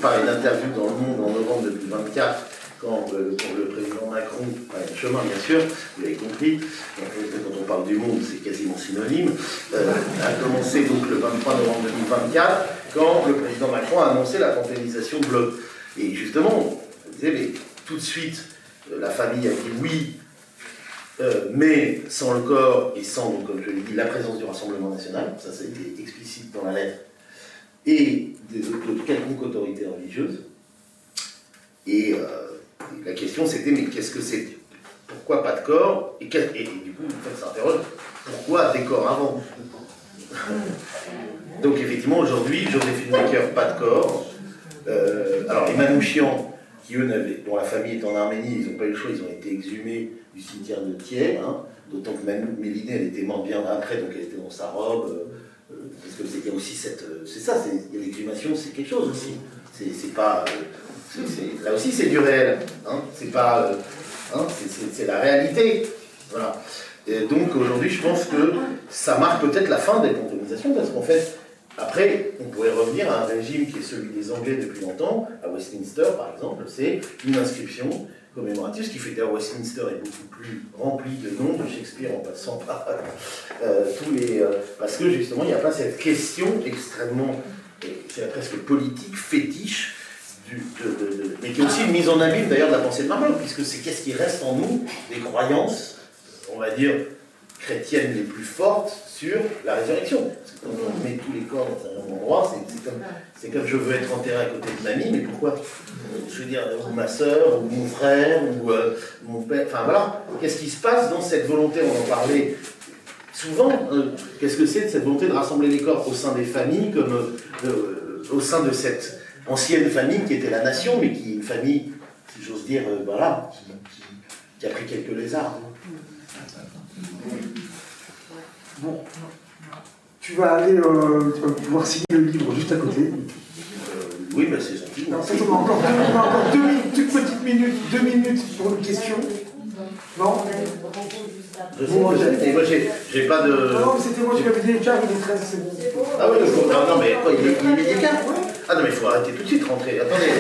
par une interview dans Le Monde en novembre 2024, quand le président Macron, le chemin bien sûr, vous l'avez compris, quand on parle du monde, c'est quasiment synonyme, a commencé donc le 23 novembre 2024, quand le président Macron a annoncé la panthéonisation de Bloch. Et justement, tout de suite, la famille a dit oui, mais sans le corps et sans, donc, comme je l'ai dit, la présence du Rassemblement national, ça a été explicite dans la lettre, et de quelconque autorité religieuse. Et la question c'était, mais qu'est-ce que c'est? Pourquoi pas de corps? Et du coup, en fait, ça s'interroge, pourquoi des corps avant? Donc effectivement, aujourd'hui, Joséphine Baker, pas de corps. Alors les Manouchian, qui eux, dont la famille est en Arménie, ils n'ont pas eu le choix, ils ont été exhumés du cimetière de Thiers, d'autant que Mélinée, elle était morte bien après, donc elle était dans sa robe, parce qu'il y a aussi l'exhumation, c'est quelque chose aussi. C'est pas... là aussi, c'est du réel. C'est pas... c'est la réalité. Voilà. Et donc aujourd'hui, je pense que ça marque peut-être la fin des panthéonisations, parce qu'en fait, après, on pourrait revenir à un régime qui est celui des Anglais depuis longtemps, à Westminster par exemple, c'est une inscription commémorative, ce qui fait que Westminster est beaucoup plus rempli de noms, de Shakespeare en passant par tous les... parce que justement, il n'y a pas cette question extrêmement, c'est presque politique, fétiche, mais qui est aussi une mise en abîme d'ailleurs de la pensée de Marlowe, puisque c'est qu'est-ce qui reste en nous, des croyances, on va dire, chrétiennes les plus fortes, sur la résurrection. Parce que quand on met tous les corps dans un même endroit, c'est comme je veux être enterré à côté de mamie, mais pourquoi? Je veux dire, ou ma soeur, ou mon frère, ou mon père, enfin voilà. Qu'est-ce qui se passe dans cette volonté, on en parlait souvent, qu'est-ce que c'est de cette volonté de rassembler les corps au sein des familles, comme au sein de cette ancienne famille qui était la nation, mais qui est une famille, si j'ose dire, voilà, qui a pris quelques lézards. Bon. Tu vas aller pouvoir signer le livre juste à côté. Oui, mais c'est gentil. En fait, on a encore deux minutes, toute petite minute, 2 minutes pour une question. Non? Je sais, moi j'ai pas de... Non, mais c'était moi qui l'avais dit, car il est 13, c'est bon. Ah oui, non, mais quoi, il est médical? Ah non, mais il faut arrêter tout de suite, rentrer. Attendez.